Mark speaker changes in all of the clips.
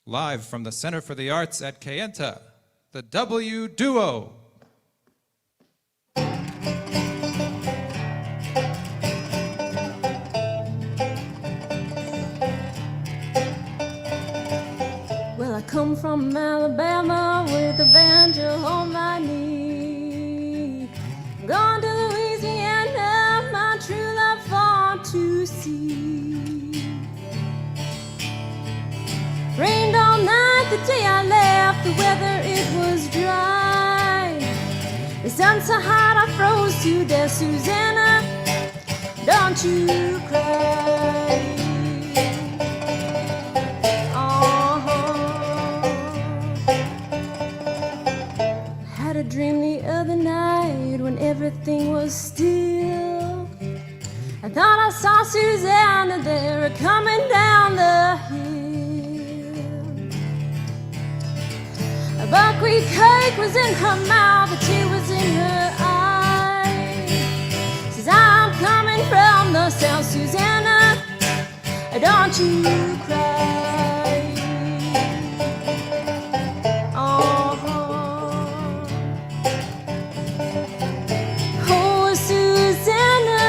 Speaker 1: live from the Center for the Arts at Kayenta, the W Duo.
Speaker 2: Well, I come from Alabama with a banjo on my knee. Gone to Louisiana, my true love for to see. Rained all night the day I left, the weather it was dry. The sun so hot I froze to death. Susanna, don't you cry. Had a dream the other night when everything was still. I thought I saw Susanna there coming down the hill. A buckwheat cake was in her mouth, a tear was in her eye. Says, I'm coming from the south, Susanna, don't you cry. Oh, Susanna,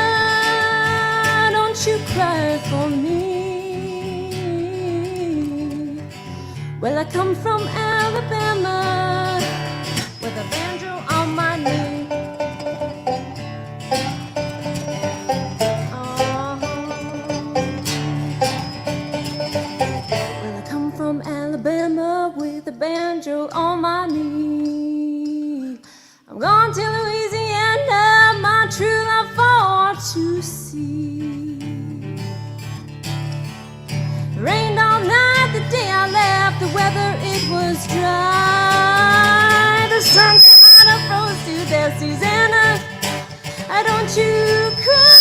Speaker 2: don't you cry for me. Well, I come from Alabama with a banjo on my knee. Well, I come from Alabama with a banjo on my knee. I'm gone to Louisiana, my true love for to see. Rained all night the day I left, the weather it was dry. The sun kind of froze to death, Susanna, don't you cry.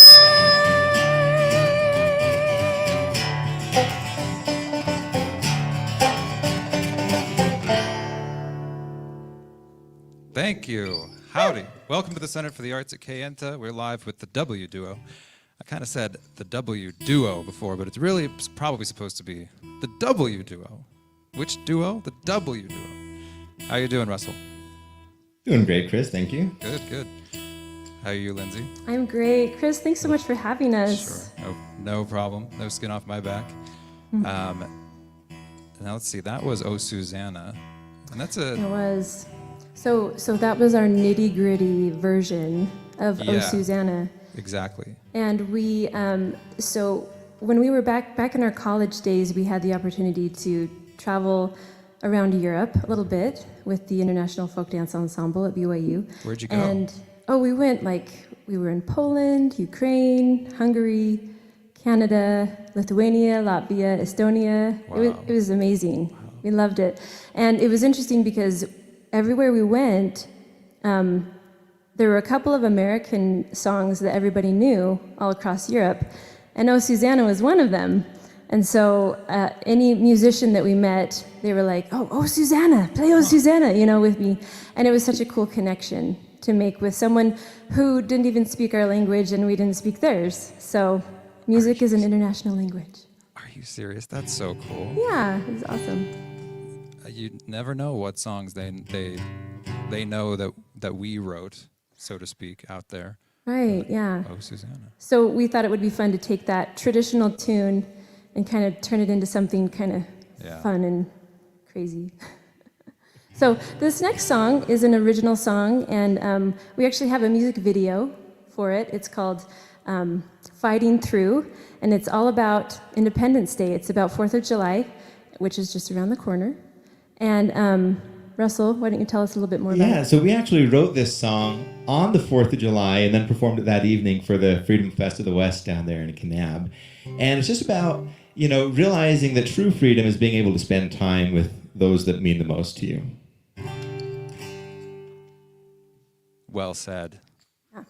Speaker 1: Thank you. Howdy. Welcome to the Center for the Arts at Kayenta. We're live with the W Duo. I kind of said the W Duo before, but it's really probably supposed to be the W Duo. Which duo? The W Duo. How you doing, Russell?
Speaker 3: Doing great, Chris. Thank you.
Speaker 1: Good, good. How are you, Lyndsey?
Speaker 2: I'm great. Chris, thanks so much for having us.
Speaker 1: Sure. No problem. No skin off my back. Now let's see. That was Oh Susanna, and that's
Speaker 2: It was. So that was our nitty-gritty version of Oh
Speaker 1: Yeah.
Speaker 2: Susanna.
Speaker 1: Exactly.
Speaker 2: And we, so when we were back in our college days, we had the opportunity to travel around Europe a little bit with the International Folk Dance Ensemble at BYU.
Speaker 1: Where'd you go?
Speaker 2: And, we went, we were in Poland, Ukraine, Hungary, Canada, Lithuania, Latvia, Estonia.
Speaker 1: Wow.
Speaker 2: It was amazing. Wow. We loved it. And it was interesting because everywhere we went, there were a couple of American songs that everybody knew all across Europe, and Oh Susanna was one of them. And so any musician that we met, they were like, oh Susanna, play Oh Susanna, with me. And it was such a cool connection to make with someone who didn't even speak our language and we didn't speak theirs. So music is an international language.
Speaker 1: Are you serious? That's so cool.
Speaker 2: Yeah, it was awesome.
Speaker 1: You never know what songs they know that we wrote, so to speak, out there.
Speaker 2: Right, yeah.
Speaker 1: Oh, Susanna.
Speaker 2: So we thought it would be fun to take that traditional tune and kind of turn it into something kind of fun and crazy. So this next song is an original song, and we actually have a music video for it. It's called Fighting Through, and it's all about Independence Day. It's about 4th of July, which is just around the corner. And Russell, why don't you tell us a little bit more about it?
Speaker 3: Yeah, so we actually wrote this song on the 4th of July and then performed it that evening for the Freedom Fest of the West down there in Kanab. And it's just about, realizing that true freedom is being able to spend time with those that mean the most to you.
Speaker 1: Well said.
Speaker 2: Yeah.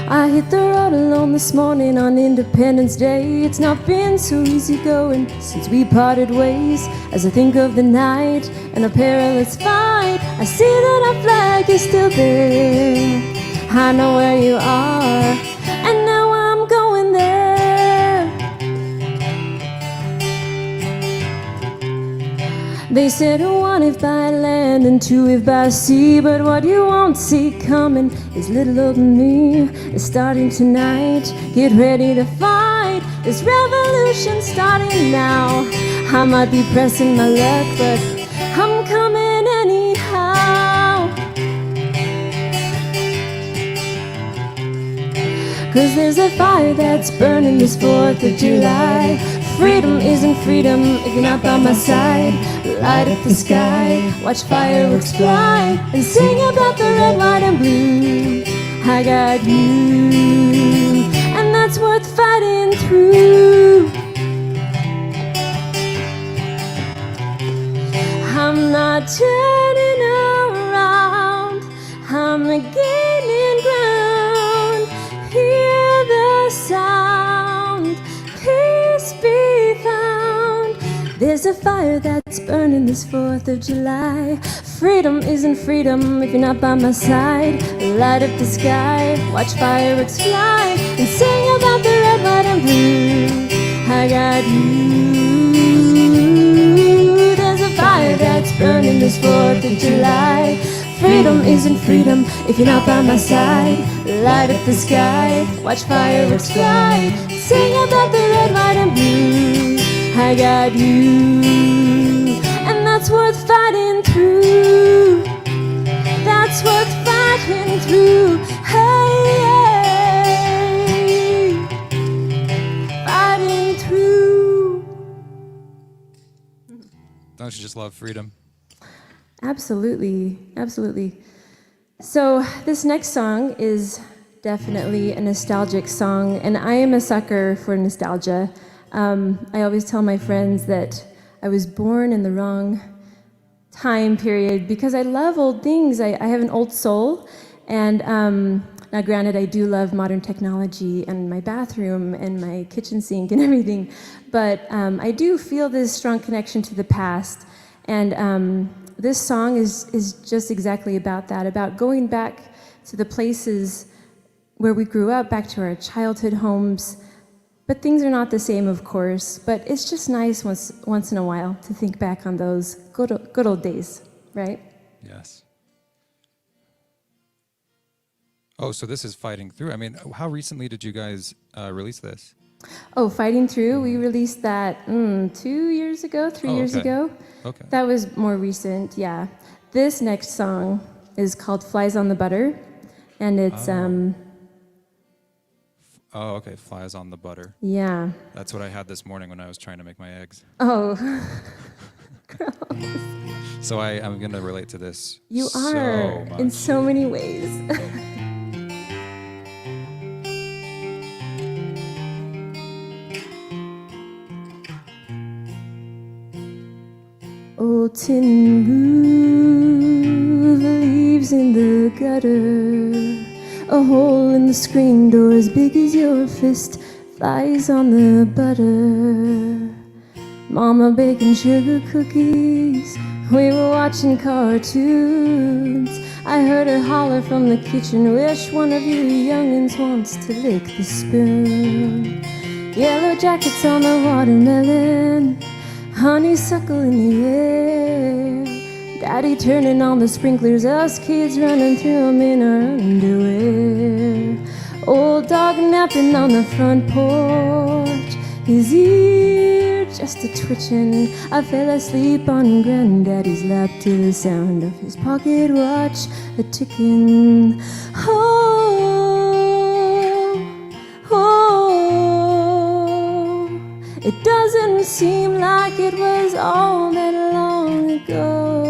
Speaker 2: I hit the road alone this morning on Independence Day. It's not been so easy going since we parted ways. As I think of the night and a perilous fight, I see that our flag is still there. I know where you are, and now I'm going there. They said one if by land and two if by sea, but what you won't see coming is little old me. It's starting tonight, get ready to fight. This revolution starting now. I might be pressing my luck, but I'm coming anyhow. 'Cause there's a fire that's burning this 4th of July. Freedom isn't freedom if you're not by my side. Light up the sky, watch fireworks fly, and sing about the red, white, and blue. I got you, and that's worth fighting through. I'm not turning around, I'm gaining ground. Hear the sound, peace be found. There's a fire that's burning this 4th of July. Freedom isn't freedom if you're not by my side. Light up the sky, watch fireworks fly, and sing about the red, white, and blue. I got you. There's a fire that's burning this 4th of July. Freedom isn't freedom if you're not by my side. Light up the sky, watch fireworks fly, sing about the red, white, and blue. I got you, and that's worth fighting through. That's worth fighting through. Hey, fighting through.
Speaker 1: Don't you just love freedom?
Speaker 2: Absolutely, absolutely. So this next song is definitely a nostalgic song, and I am a sucker for nostalgia. I always tell my friends that I was born in the wrong time period because I love old things. I have an old soul, and now granted, I do love modern technology and my bathroom and my kitchen sink and everything, but I do feel this strong connection to the past, and this song is just exactly about that, about going back to the places where we grew up, back to our childhood homes. But things are not the same, of course, but it's just nice once in a while to think back on those good old days, right?
Speaker 1: Yes. Oh, so this is Fighting Through. I mean, how recently did you guys release this?
Speaker 2: Oh, Fighting Through, we released that 2 years ago, 3 years
Speaker 1: okay.
Speaker 2: ago.
Speaker 1: Okay.
Speaker 2: That was more recent, yeah. This next song is called Flies on the Butter, and it's,
Speaker 1: Oh, okay. Flies on the butter.
Speaker 2: yeah.
Speaker 1: That's what I had this morning when I was trying to make my eggs.
Speaker 2: Oh,
Speaker 1: So I'm going to relate to this.
Speaker 2: you
Speaker 1: so
Speaker 2: are,
Speaker 1: much.
Speaker 2: in so many ways. Old tin roof, leaves in the gutter, a hole in the screen door as big as your fist, flies on the butter. Mama baking sugar cookies, we were watching cartoons. I heard her holler from the kitchen, wish one of you young'uns wants to lick the spoon. Yellow jackets on the watermelon, honeysuckle in the air. Daddy turning on the sprinklers, us kids running through them in our underwear. Old dog napping on the front porch, his ear just a twitching. I fell asleep on Granddaddy's lap to the sound of his pocket watch a ticking. Oh, oh, it doesn't seem like it was all that long ago.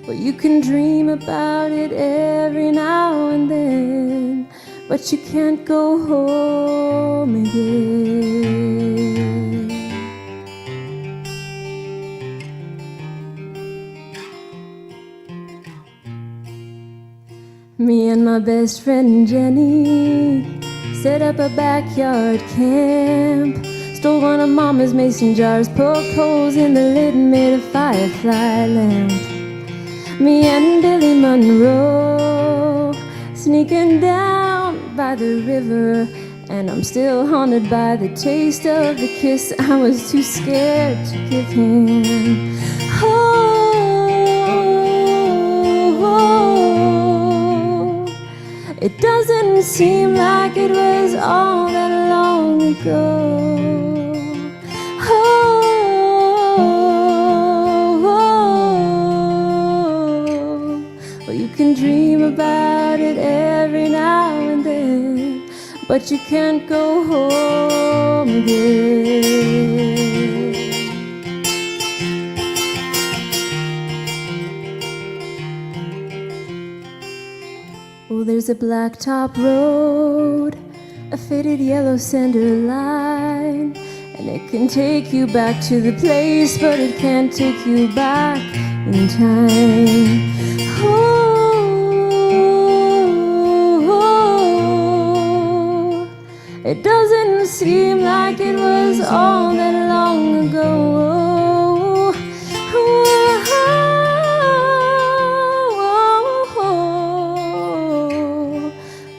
Speaker 2: Well, you can dream about it every now and then, but you can't go home again. my best friend Jenny set up a backyard camp. Stole one of Mama's mason jars, poked holes in the lid and made a firefly lamp. Me and Billy Monroe sneaking down by the river, and I'm still haunted by the taste of the kiss I was too scared to give him. Oh, it doesn't seem like it was all that long ago. You can dream about it every now and then, but you can't go home again. Oh, there's a blacktop road, a faded yellow center line, and it can take you back to the place, but it can't take you back in time. It doesn't seem like it was all that long ago.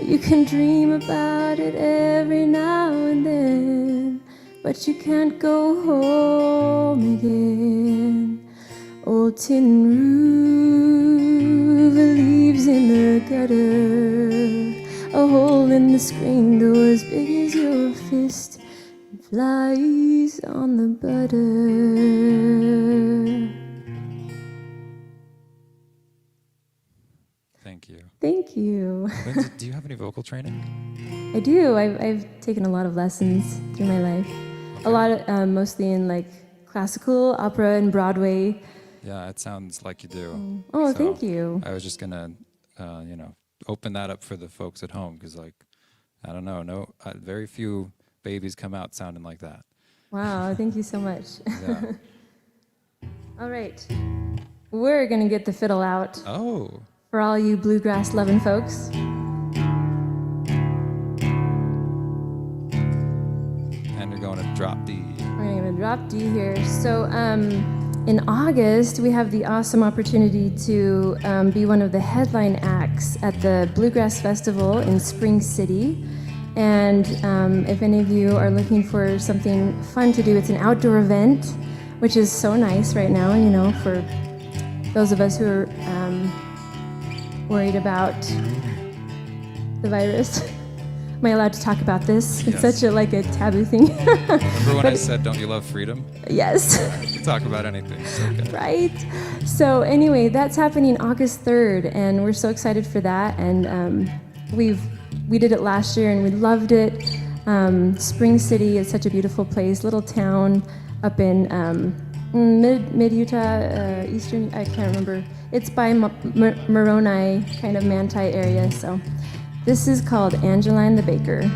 Speaker 2: You can dream about it every now and then, but you can't go home again. Old tin roof, leaves in the gutter, a hole in the screen door as big as your fist, and flies on the butter.
Speaker 1: Thank you.
Speaker 2: Thank you.
Speaker 1: Lyndsey, do you have any vocal training?
Speaker 2: I do. I've taken a lot of lessons through my life. A lot of, mostly in like classical, opera, and Broadway.
Speaker 1: Yeah, it sounds like you do.
Speaker 2: Oh,
Speaker 1: So
Speaker 2: thank you.
Speaker 1: I was just gonna, open that up for the folks at home, because, like, I don't know, very few babies come out sounding like that.
Speaker 2: Wow, thank you so much.
Speaker 1: Yeah.
Speaker 2: All right. We're going to get the fiddle out
Speaker 1: Oh.
Speaker 2: for all you bluegrass loving folks.
Speaker 1: And you're going to drop D.
Speaker 2: We're going to drop D here. So in August, we have the awesome opportunity to be one of the headline acts at the Bluegrass Festival in Spring City. And if any of you are looking for something fun to do, it's an outdoor event, which is so nice right now, for those of us who are worried about the virus. Am I allowed to talk about this? It's
Speaker 1: Yes.
Speaker 2: such a taboo thing.
Speaker 1: Remember when I said, don't you love freedom?
Speaker 2: Yes.
Speaker 1: You can talk about anything. It's okay.
Speaker 2: Right. So anyway, that's happening August 3rd, and we're so excited for that. And we did it last year, and we loved it. Spring City is such a beautiful place, little town up in mid Utah, eastern. I can't remember. It's by Moroni, kind of Manti area. So this is called Angeline the Baker.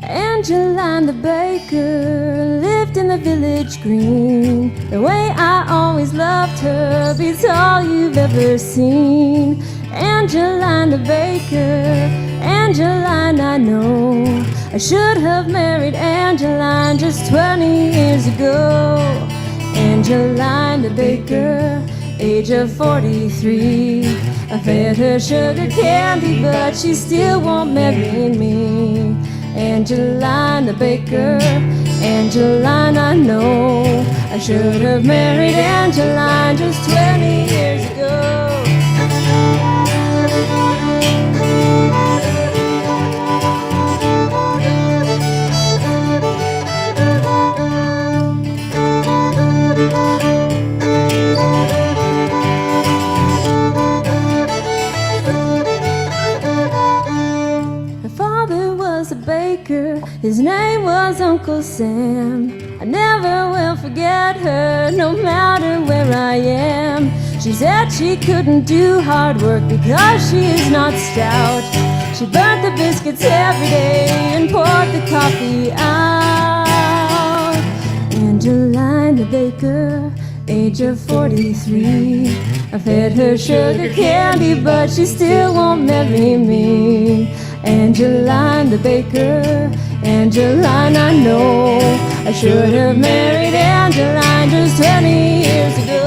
Speaker 2: Angeline the baker lived in the village green. The way I always loved her beats all you've ever seen. Angeline the baker, Angeline I know. I should have married Angeline just 20 years ago. Angeline the baker, age of 43. I fed her sugar candy, but she still won't marry me. Angeline the baker, Angeline I know. I should have married Angeline just 20 years ago. His name was Uncle Sam. I never will forget her, no matter where I am. She said she couldn't do hard work because she is not stout. She burnt the biscuits every day and poured the coffee out. Angeline Angeline the baker, age of 43. I fed her sugar candy, but she still won't marry me. Angeline the baker, Angeline, I know I should have married Angeline just 20 years ago.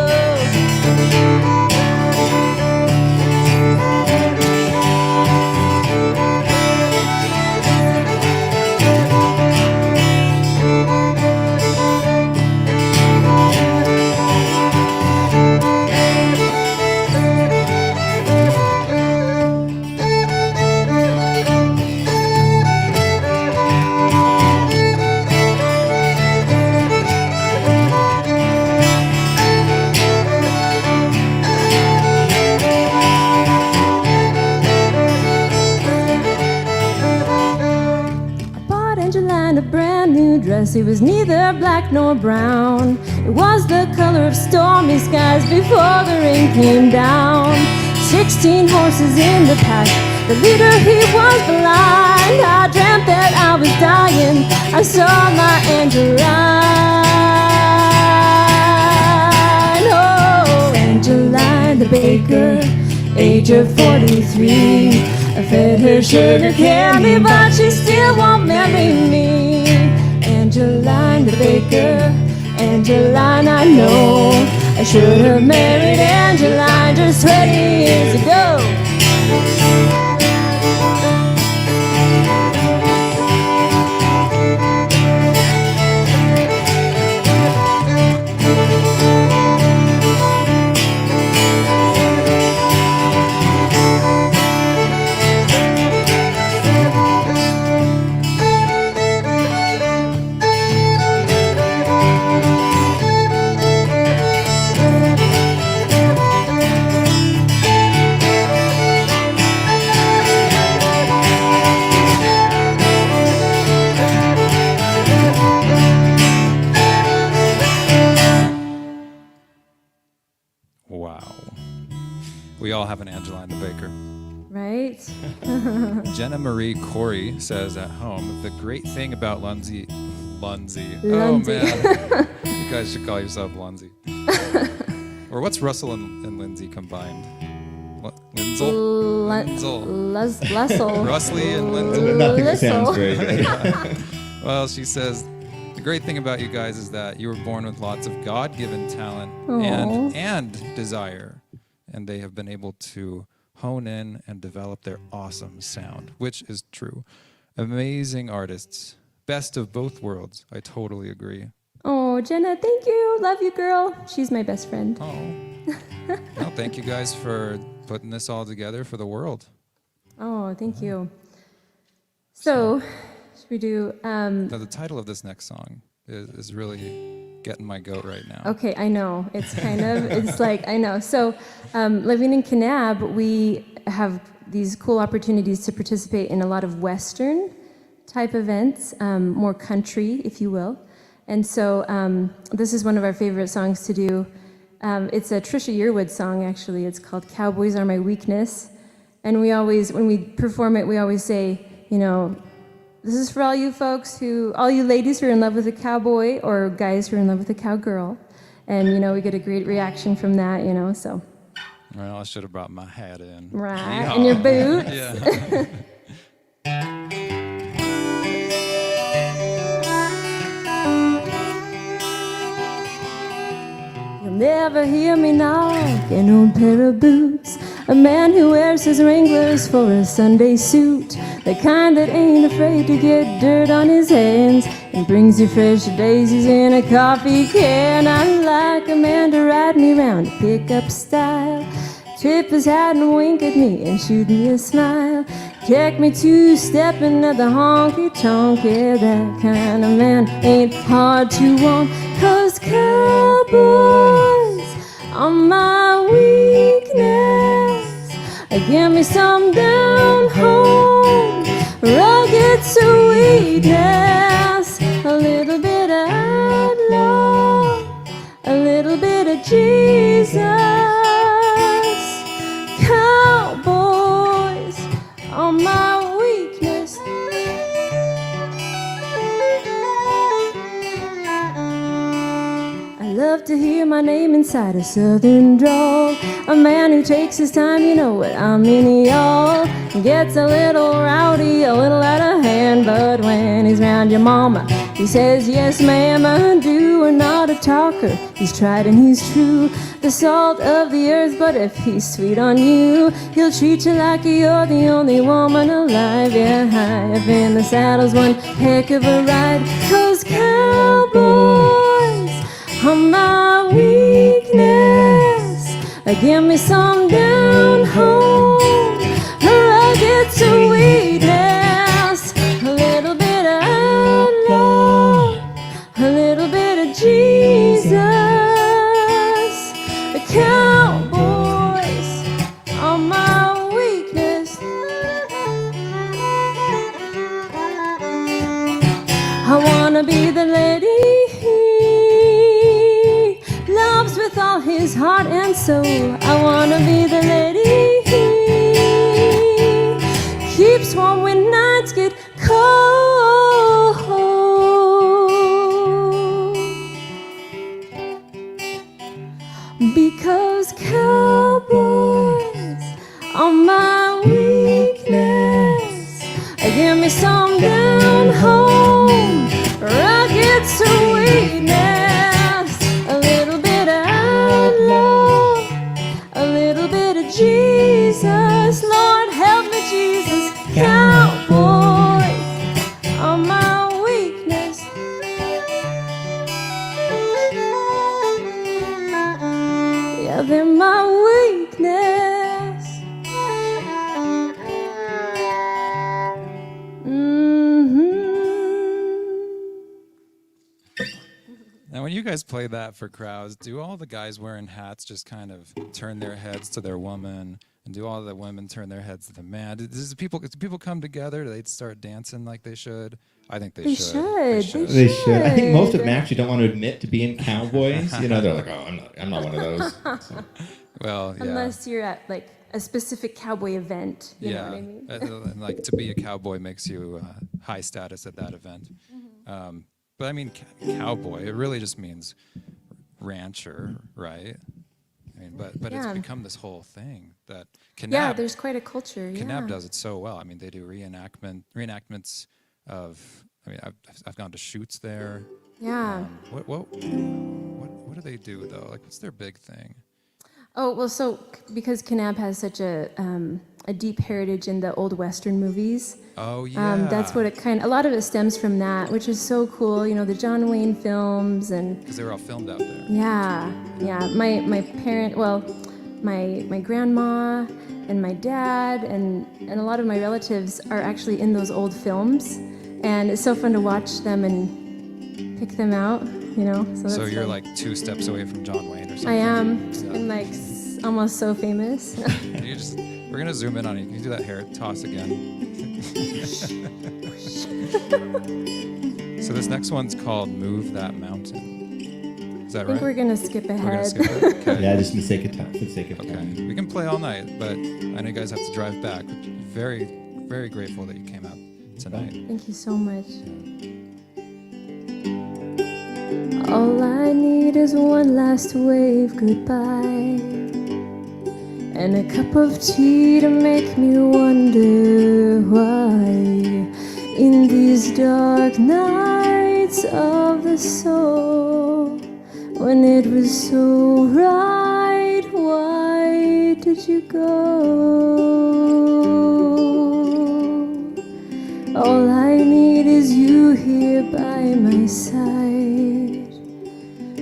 Speaker 2: A brand new dress, it was neither black nor brown. It was the color of stormy skies before the rain came down. 16 horses in the pack, the leader he was blind. I dreamt that I was dying, I saw my Angeline. Oh, Angeline the baker, age of 43. I fed her sugar candy, but she still won't marry me. Angeline the baker, Angeline, I know I should have married Angeline just 20 years ago.
Speaker 1: Wow. We all have an Angeline the baker.
Speaker 2: Right?
Speaker 1: Jenna Marie Corey says at home, the great thing about Lyndsey. Oh,
Speaker 2: Lyndsey.
Speaker 1: man. You guys should call yourself Lyndsey. Or what's Russell and Lyndsey combined? What? Lyndsel?
Speaker 2: Lussell.
Speaker 1: Rusley and Lyndsel?
Speaker 3: Nothing sounds very good.
Speaker 1: Well, she says, the great thing about you guys is that you were born with lots of God-given talent and desire, and they have been able to hone in and develop their awesome sound, which is true. Amazing artists. Best of both worlds. I totally agree.
Speaker 2: Oh, Jenna, thank you. Love you, girl. She's my best friend.
Speaker 1: Oh. Well, thank you guys for putting this all together for the world.
Speaker 2: Oh, thank you. So, should we do...
Speaker 1: Now, the title of this next song is really getting my goat right now.
Speaker 2: Okay, I know. It's kind of, it's like, I know. So, living in Kanab, we have these cool opportunities to participate in a lot of Western type events, more country, if you will. And so this is one of our favorite songs to do. It's a Trisha Yearwood song, actually. It's called Cowboys Are My Weakness. And we always, when we perform it, we always say, you know, this is for all you folks all you ladies who are in love with a cowboy or guys who are in love with a cowgirl. And, you know, we get a great reaction from that, you know, so.
Speaker 1: Well, I should have brought my hat in.
Speaker 2: Right,
Speaker 1: Yeah.
Speaker 2: and your boots.
Speaker 1: Yeah.
Speaker 2: You'll never hear me knock an old pair of boots. A man who wears his Wranglers for a Sunday suit. The kind that ain't afraid to get dirt on his hands and brings you fresh daisies in a coffee can. I like a man to ride me round, to pick up style, tip his hat and wink at me and shoot me a smile. Take me two-stepping at the honky-tonk. Yeah, that kind of man ain't hard to want, 'cause cowboys are my weakness. Give me some down home, rugged sweetness, a little bit of outlaw, a little bit of Jesus. Cowboys are my weakness. I my name inside a southern drawl. A man who takes his time, you know what I mean, y'all. Gets a little rowdy, a little out of hand, but when he's round your mama, he says, yes, ma'am, I do. We're not a talker. He's tried and he's true. The salt of the earth, but if he's sweet on you, he'll treat you like you're the only woman alive. Yeah, high up in the saddle's one heck of a ride. 'Cause cowboys are my weakness. Give me some down home, rugged sweetness, a little bit of outlaw, a little bit of Jesus. The cowboys are my weakness. I wanna be the lady he loves with all his heart and soul. I wanna be the lady he keeps warm when nights get cold. Because cowboys are my weakness. Give me some down home, rugged sweetness, a little bit of outlaw, a little bit of Jesus. Lord, help me, Jesus. Cowboys are my weakness. Yeah, they're my weakness.
Speaker 1: Now, when you guys play that for crowds, do all the guys wearing hats just kind of turn their heads to their woman, and do all the women turn their heads to the man? Do people come together? Do they start dancing like they should? I think they should.
Speaker 3: They should. I think most of them actually don't want to admit to being cowboys. You know, they're like, oh, I'm not one of those. So.
Speaker 1: Well, yeah.
Speaker 2: Unless you're at like a specific cowboy event. You know what I mean?
Speaker 1: And like to be a cowboy makes you high status at that event.
Speaker 2: Mm-hmm.
Speaker 1: But I mean, cowboy, it really just means rancher, right? I mean, but it's become this whole thing that Kanab.
Speaker 2: Yeah, there's quite a culture.
Speaker 1: Kanab does it so well. I mean, they do reenactments of. I mean, I've gone to shoots there.
Speaker 2: Yeah.
Speaker 1: What do they do though? Like, what's their big thing?
Speaker 2: Oh, well, so because Kanab has such a deep heritage in the old Western movies.
Speaker 1: Oh, yeah.
Speaker 2: That's what a lot of it stems from that, which is so cool. You know, the John Wayne films and.
Speaker 1: Because they were all filmed out there.
Speaker 2: Yeah. My grandma and my dad and a lot of my relatives are actually in those old films, and it's so fun to watch them and pick them out. You know.
Speaker 1: So you're like 2 steps away from John Wayne or something.
Speaker 2: I am. Yeah. I'm like almost so famous.
Speaker 1: We're gonna zoom in on you. Can you do that hair toss again? So this next one's called "Move That Mountain." Is that right?
Speaker 2: I think we're gonna skip ahead.
Speaker 1: We're gonna skip it. Okay.
Speaker 3: Yeah, just for the sake of time.
Speaker 1: Okay. We can play all night, but I know you guys have to drive back. Very, very grateful that you came out tonight.
Speaker 2: Thank you so much. All I need is one last wave goodbye, and a cup of tea to make me wonder why in these dark nights of the soul, when it was so right, why did you go? All I need is you here by my side,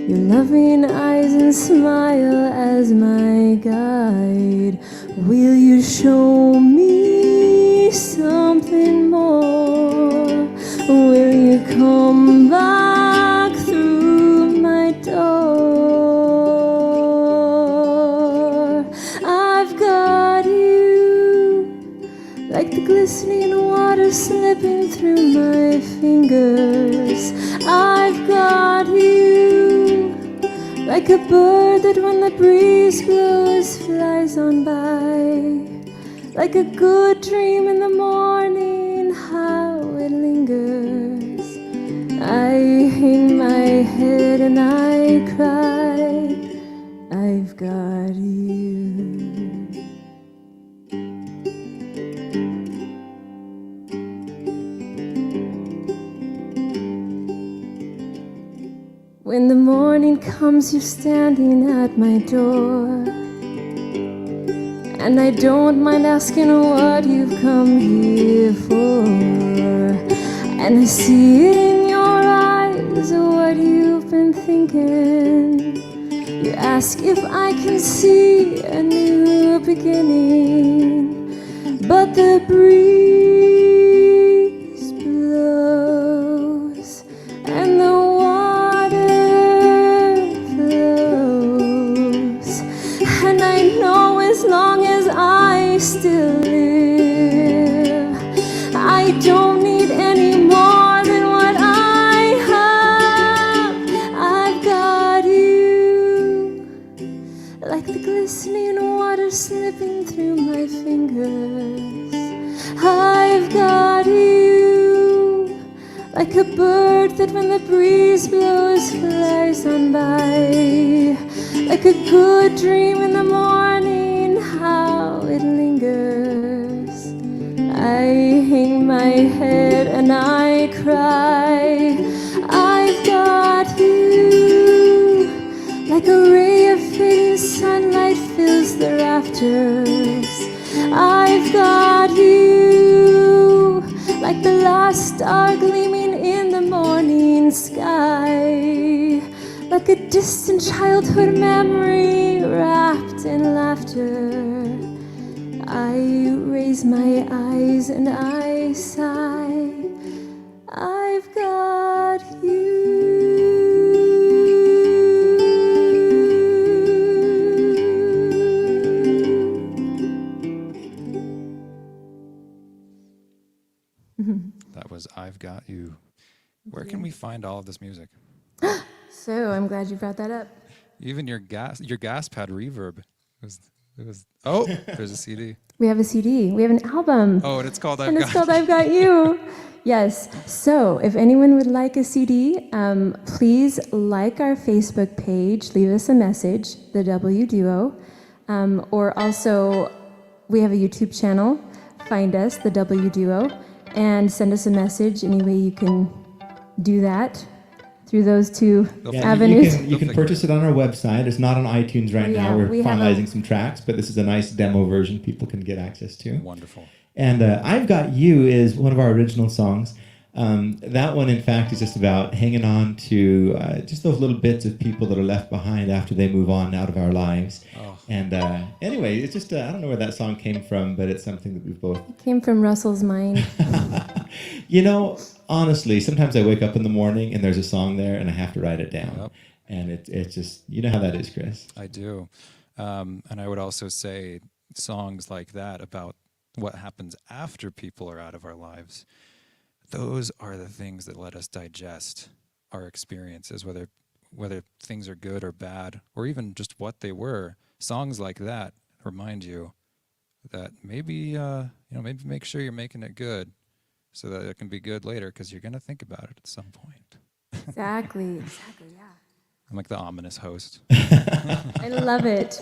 Speaker 2: your loving eyes and smile as my guide. Will you show me something more? Will you come back through my door? I've got you, like the glistening water slipping through my fingers. I've got you, like a bird that when the breeze blows flies on by, like a good dream in the morning, how it lingers. I hang my head and I cry, When the morning comes, you're standing at my door, and I don't mind asking what you've come here for. And I see it in your eyes, what you've been thinking. You ask if I can see a new beginning, but the breeze blows and the water flows, and I know as long as I still live, I don't need any more than what I have. I've got you, like the glistening water slipping through my fingers. I've got you, like a bird that when the breeze blows flies on by, like a good dream in the morning, how it lingers. I hang my head and I cry. I've got you, like a ray of fading sunlight fills the rafters. I've got you, like the last star gleaming in the morning sky, like a distant childhood memory wrapped in laughter. I raise my eyes and I sigh. I've got
Speaker 1: That was I've Got You. Where can we find all of this music?
Speaker 2: So I'm glad you brought that up.
Speaker 1: Even your gas pad reverb. Oh, there's a CD.
Speaker 2: We have a CD. We have an album.
Speaker 1: Oh, and it's called
Speaker 2: And it's called I've Got You. Yes. So if anyone would like a CD, please like our Facebook page, leave us a message, the W Duo. Or also, we have a YouTube channel. Find us, the W Duo, and send us a message. Any way you can do that through those two avenues.
Speaker 3: You can purchase it on our website. It's not on iTunes right now. We're finalizing some tracks, but this is a nice demo version people can get access to.
Speaker 1: Wonderful.
Speaker 3: And I've Got You is one of our original songs. That one, in fact, is just about hanging on to just those little bits of people that are left behind after they move on out of our lives.
Speaker 1: Oh.
Speaker 3: And anyway, it's just, I don't know where that song came from, but it's something that we've both...
Speaker 2: It came from Russell's mind.
Speaker 3: You know, honestly, sometimes I wake up in the morning and there's a song there and I have to write it down.
Speaker 1: Yep.
Speaker 3: And it's just, you know how that is, Chris.
Speaker 1: I do. And I would also say songs like that about what happens after people are out of our lives, those are the things that let us digest our experiences, whether things are good or bad, or even just what they were. Songs like that remind you that maybe maybe make sure you're making it good so that it can be good later, because you're going to think about it at some point.
Speaker 2: Exactly, yeah.
Speaker 1: I'm like the ominous host.
Speaker 2: I love it.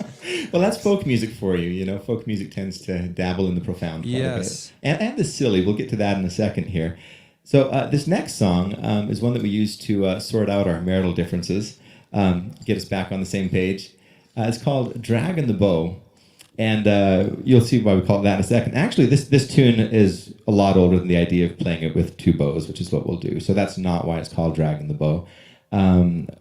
Speaker 3: Well, that's folk music for you. You know, folk music tends to dabble in the profound part of it. And the silly. We'll get to that in a second here. So this next song is one that we use to sort out our marital differences, get us back on the same page. It's called Dragging the Bow. And you'll see why we call it that in a second. Actually, this tune is a lot older than the idea of playing it with two bows, which is what we'll do. So that's not why it's called Dragging the Bow.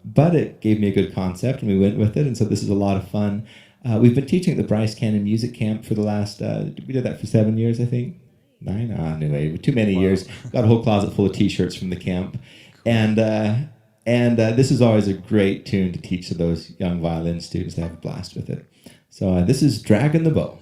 Speaker 3: But it gave me a good concept, and we went with it. And so this is a lot of fun. We've been teaching at the Bryce Cannon Music Camp for the last, we did that for 7 years, I think. 9? Anyway, too many years. Got a whole closet full of T-shirts from the camp. And this is always a great tune to teach to those young violin students. They have a blast with it. So this is Dragging the Bow.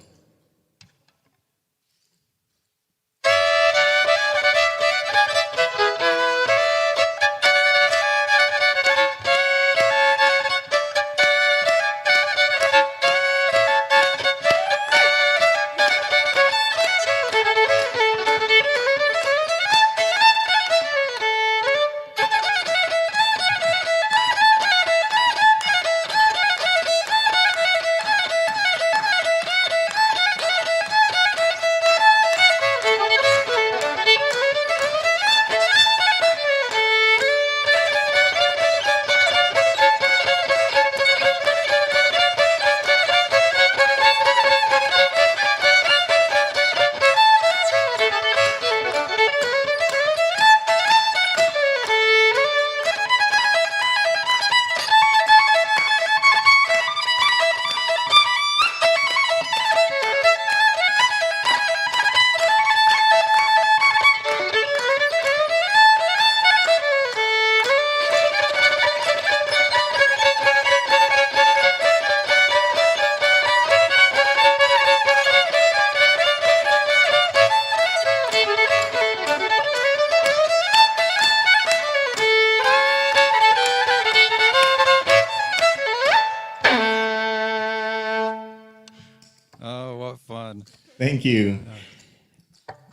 Speaker 3: Thank you.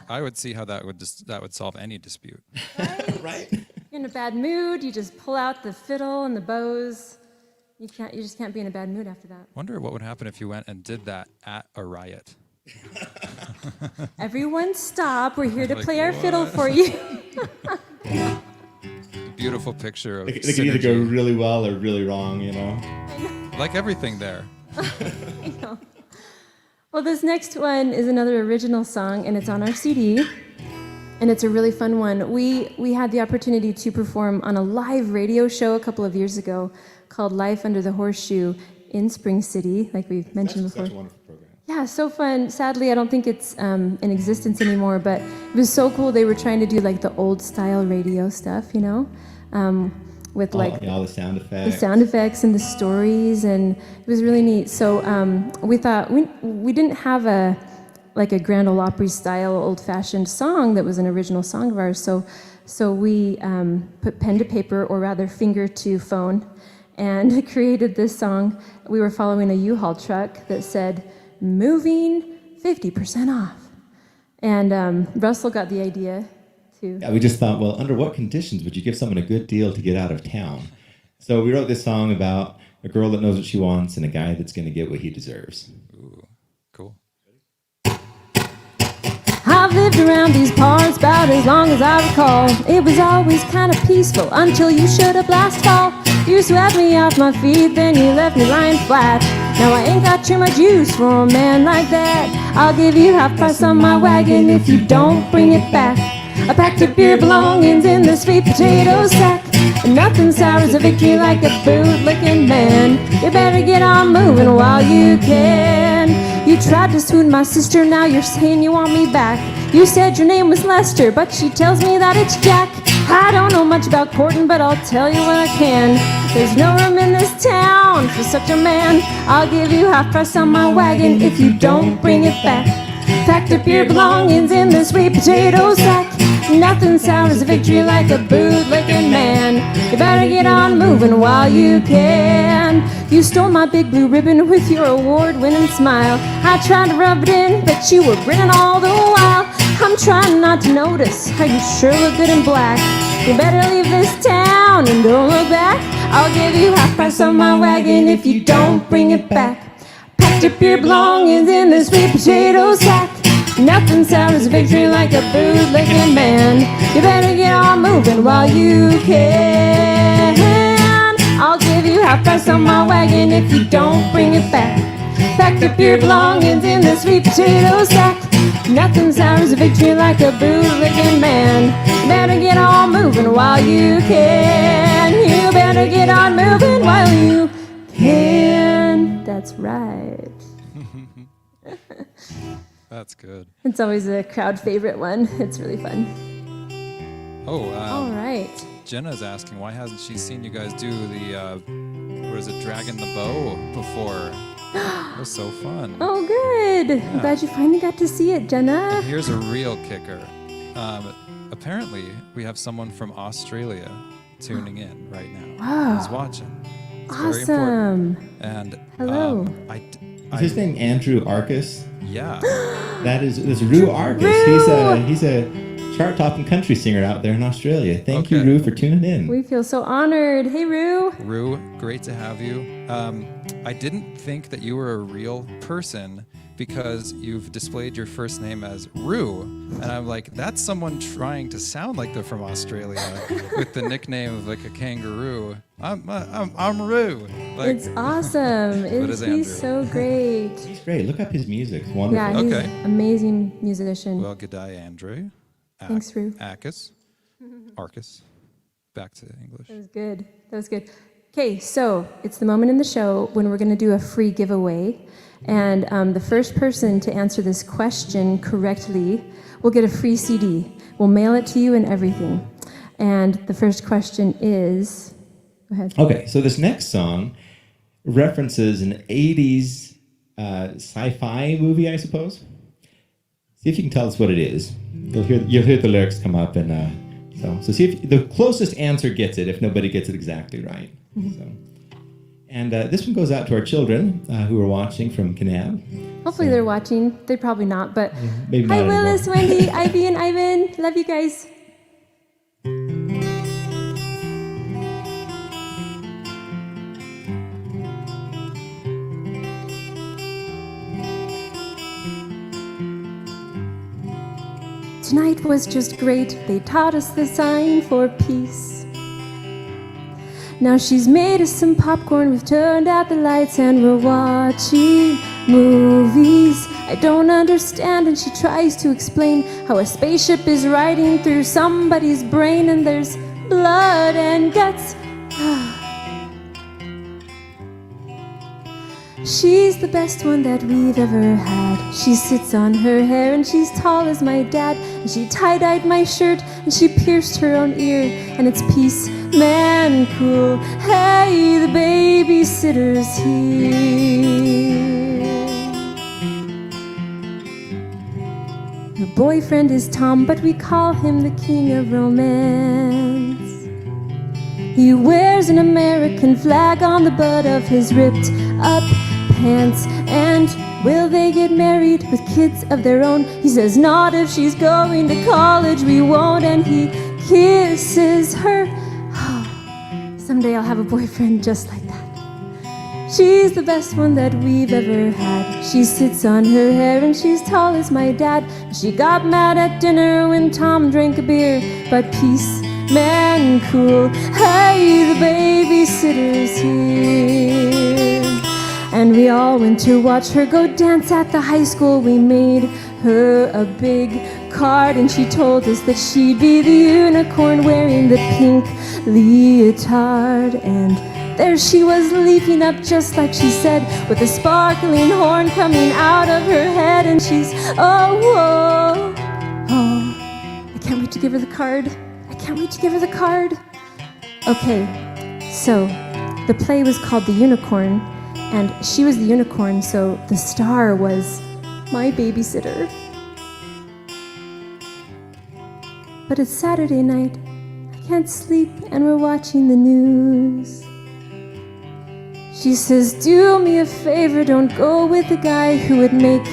Speaker 1: I would see how that would solve any dispute.
Speaker 3: Right?
Speaker 2: You're in a bad mood, you just pull out the fiddle and the bows. You just can't be in a bad mood after that.
Speaker 1: Wonder what would happen if you went and did that at a riot.
Speaker 2: Everyone stop, we're here to
Speaker 1: Like,
Speaker 2: play our
Speaker 1: what?
Speaker 2: fiddle for you.
Speaker 1: Beautiful picture of
Speaker 3: They could either go
Speaker 1: synergy.
Speaker 3: really well or really wrong, you know?
Speaker 1: Like everything there.
Speaker 2: I know. Well, this next one is another original song, and it's on our CD, and it's a really fun one. We had the opportunity to perform on a live radio show a couple of years ago called Life Under the Horseshoe in Spring City, like we've mentioned before.
Speaker 3: Such a wonderful program.
Speaker 2: Yeah, so fun. Sadly, I don't think it's in existence anymore, but it was so cool. They were trying to do like the old style radio stuff, you know, with like
Speaker 3: all the sound
Speaker 2: the
Speaker 3: effects.
Speaker 2: sound effects and the stories, and it was really neat. So we thought we didn't have a Grand Ole Opry style old fashioned song that was an original song of ours. So we put pen to paper, or rather finger to phone, and created this song. We were following a U-Haul truck that said, "Moving 50% off," and Russell got the idea to.
Speaker 3: Yeah, we just thought, well, under what conditions would you give someone a good deal to get out of town? So we wrote this song about a girl that knows what she wants and a guy that's going to get what he deserves.
Speaker 1: Ooh, cool.
Speaker 2: I've lived around these parts about as long as I recall. It was always kind of peaceful until you showed up last fall. You swept me off my feet, then you left me lying flat. Now I ain't got too much use for a man like that. I'll give you half price on my wagon if you don't bring it back. I packed up your belongings in the sweet potato sack. And nothing sours a victory like a boot-licking man. You better get on moving while you can. You tried to swoon my sister, now you're saying you want me back. You said your name was Lester, but she tells me that it's Jack. I don't know much about courting, but I'll tell you what I can. There's no room in this town for such a man. I'll give you half price on my wagon if you don't bring it back. Packed up your belongings in the sweet potato sack. Nothing sours a victory like a boot-licking man. You better get on moving while you can. You stole my big blue ribbon with your award-winning smile. I tried to rub it in, but you were grinning all the while. I'm trying not to notice how you sure look good in black. You better leave this town and don't look back. I'll give you half price on my wagon if you don't bring it back. Packed up your belongings in the sweet potato sack. Nothing sours a victory like a boot-licking man. You better get on moving while you can. I'll give you half price on my wagon if you don't bring it back. Packed up your belongings in the sweet potato sack. Nothing sours a victory like a boot-licking man. You better get on moving while you can. You better get on moving while you can. That's right.
Speaker 1: That's good.
Speaker 2: It's always a crowd favorite one. It's really fun.
Speaker 1: Oh,
Speaker 2: All right.
Speaker 1: Jenna's asking, why hasn't she seen you guys do the, what is it, Dragging the Bow before? It was so fun.
Speaker 2: Oh, good. I'm glad you finally got to see it, Jenna.
Speaker 1: Here's a real kicker. Apparently, we have someone from Australia tuning in right now.
Speaker 2: Wow.
Speaker 1: Who's watching. It's very important.
Speaker 2: Awesome.
Speaker 1: And
Speaker 2: Hello.
Speaker 3: Is his name Andrew Arcus?
Speaker 1: Yeah.
Speaker 3: That's Rue Arcus.
Speaker 2: Rue!
Speaker 3: He's a chart-topping country singer out there in Australia. Thank you,
Speaker 1: Okay.
Speaker 3: Rue, for tuning in.
Speaker 2: We feel so honored. Hey, Rue.
Speaker 1: Rue, great to have you. I didn't think that you were a real person because you've displayed your first name as Rue, and I'm like, that's someone trying to sound like they're from Australia with the nickname of like a kangaroo. I'm Rue. Like,
Speaker 2: It's awesome.
Speaker 1: is
Speaker 2: He's
Speaker 1: Andrew?
Speaker 2: so great.
Speaker 3: He's great. Look up his music. It's wonderful.
Speaker 2: Yeah, he's
Speaker 1: Okay.
Speaker 2: an amazing musician.
Speaker 1: well, g'day, Andre.
Speaker 2: Thanks, Rue.
Speaker 1: Arcus. Back to English.
Speaker 2: That was good. That was good. Okay, so it's the moment in the show when we're going to do a free giveaway. And the first person to answer this question correctly will get a free CD. We'll mail it to you and everything. And the first question is... Go ahead.
Speaker 3: Okay, so this next song references an 80s sci-fi movie, I suppose. See if you can tell us what it is. You'll hear the lyrics come up, and so see if the closest answer gets it. If nobody gets it exactly right, so And this one goes out to our children who are watching from Kanab.
Speaker 2: Hopefully they're watching. They're probably not, but
Speaker 3: Maybe
Speaker 2: hi,
Speaker 3: not
Speaker 2: Willis,
Speaker 3: anymore.
Speaker 2: Wendy, Ivy, and Ivan. Love you guys. Tonight was just great. They taught us the sign for peace. Now she's made us some popcorn, we've turned out the lights, and we're watching movies I don't understand. And she tries to explain how a spaceship is riding through somebody's brain, and there's blood and guts. She's the best one that we've ever had. She sits on her hair and she's tall as my dad. And she tie-dyed my shirt and she pierced her own ear. And it's peace, man, cool. Hey, the babysitter's here. Her boyfriend is Tom, but we call him the king of romance. He wears an American flag on the butt of his ripped up pants. And will they get married with kids of their own? He says not if she's going to college, we won't. And he kisses her. Oh, someday I'll have a boyfriend just like that. She's the best one that we've ever had. She sits on her hair and she's tall as my dad. She got mad at dinner when Tom drank a beer. But peace, man, cool. Hey, the babysitter's here. And we all went to watch her go dance at the high school. We made her a big card, and she told us that she'd be the unicorn wearing the pink leotard. And there she was leaping up just like she said, with a sparkling horn coming out of her head. And she's, oh, whoa, oh, I can't wait to give her the card. I can't wait to give her the card. Okay, so the play was called The Unicorn, and she was the unicorn, so the star was my babysitter. But it's Saturday night, I can't sleep, and we're watching the news. She says, do me a favor, don't go with a guy who would make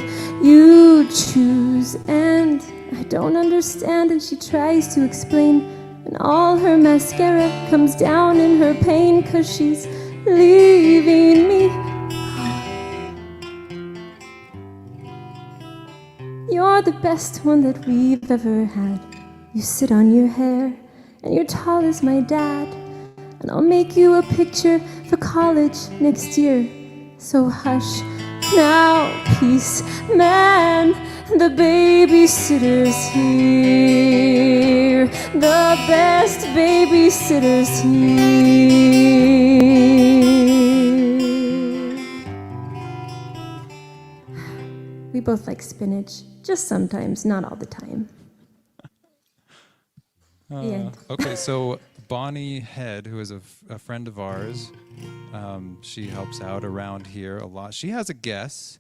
Speaker 2: you choose. And I don't understand, and she tries to explain, and all her mascara comes down in her pain, 'cause she's leaving me. You're the best one that we've ever had. You sit on your hair, and you're tall as my dad. And I'll make you a picture for college next year. So hush now, peace, man. The babysitter's here. The best babysitter's here. We both like spinach, just sometimes, not all the time. The end.
Speaker 1: Okay, so Bonnie Head, who is a friend of ours, she helps out around here a lot. She has a guess.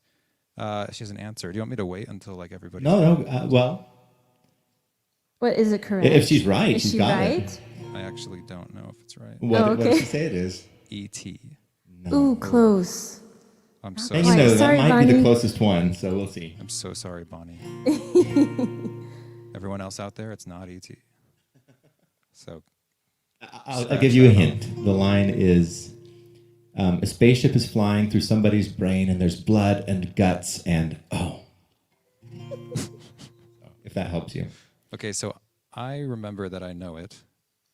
Speaker 1: She has an answer. Do you want me to wait until like everybody?
Speaker 3: No, well,
Speaker 2: What, is it correct?
Speaker 3: if she's right,
Speaker 2: Is
Speaker 3: she's
Speaker 2: she
Speaker 3: got
Speaker 2: right?
Speaker 3: it.
Speaker 1: I actually don't know if it's right.
Speaker 3: What
Speaker 2: okay.
Speaker 3: does she say it is?
Speaker 1: E.T.
Speaker 2: Ooh, close.
Speaker 1: I'm so
Speaker 3: And you
Speaker 2: Right.
Speaker 3: know,
Speaker 2: Sorry,
Speaker 3: that might be the
Speaker 2: Bonnie.
Speaker 3: closest one, so we'll see.
Speaker 1: I'm so sorry, Bonnie. Everyone else out there, it's not E.T. So
Speaker 3: I'll give you a hint. The line is, a spaceship is flying through somebody's brain, and there's blood and guts and, oh. If that helps you.
Speaker 1: okay, so I remember that I know it.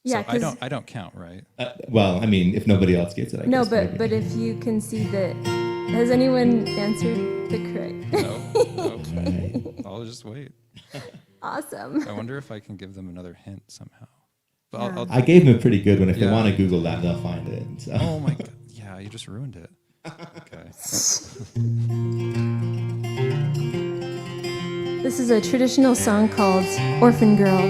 Speaker 2: Yeah,
Speaker 1: so I
Speaker 2: 'cause-
Speaker 1: don't count, right?
Speaker 3: Well, I mean, if nobody else gets it, I
Speaker 2: No,
Speaker 3: guess. maybe.
Speaker 2: but if you can see that, has anyone answered the correct?
Speaker 1: No.
Speaker 3: Right.
Speaker 1: I'll just wait.
Speaker 2: Awesome.
Speaker 1: I wonder if I can give them another hint somehow. But
Speaker 2: Yeah.
Speaker 1: I'll
Speaker 3: I gave him a pretty good one. If they
Speaker 1: Yeah.
Speaker 3: want to Google that, they'll find it. So.
Speaker 1: oh my god. Yeah, you just ruined it. Okay.
Speaker 2: This is a traditional song called Orphan Girl.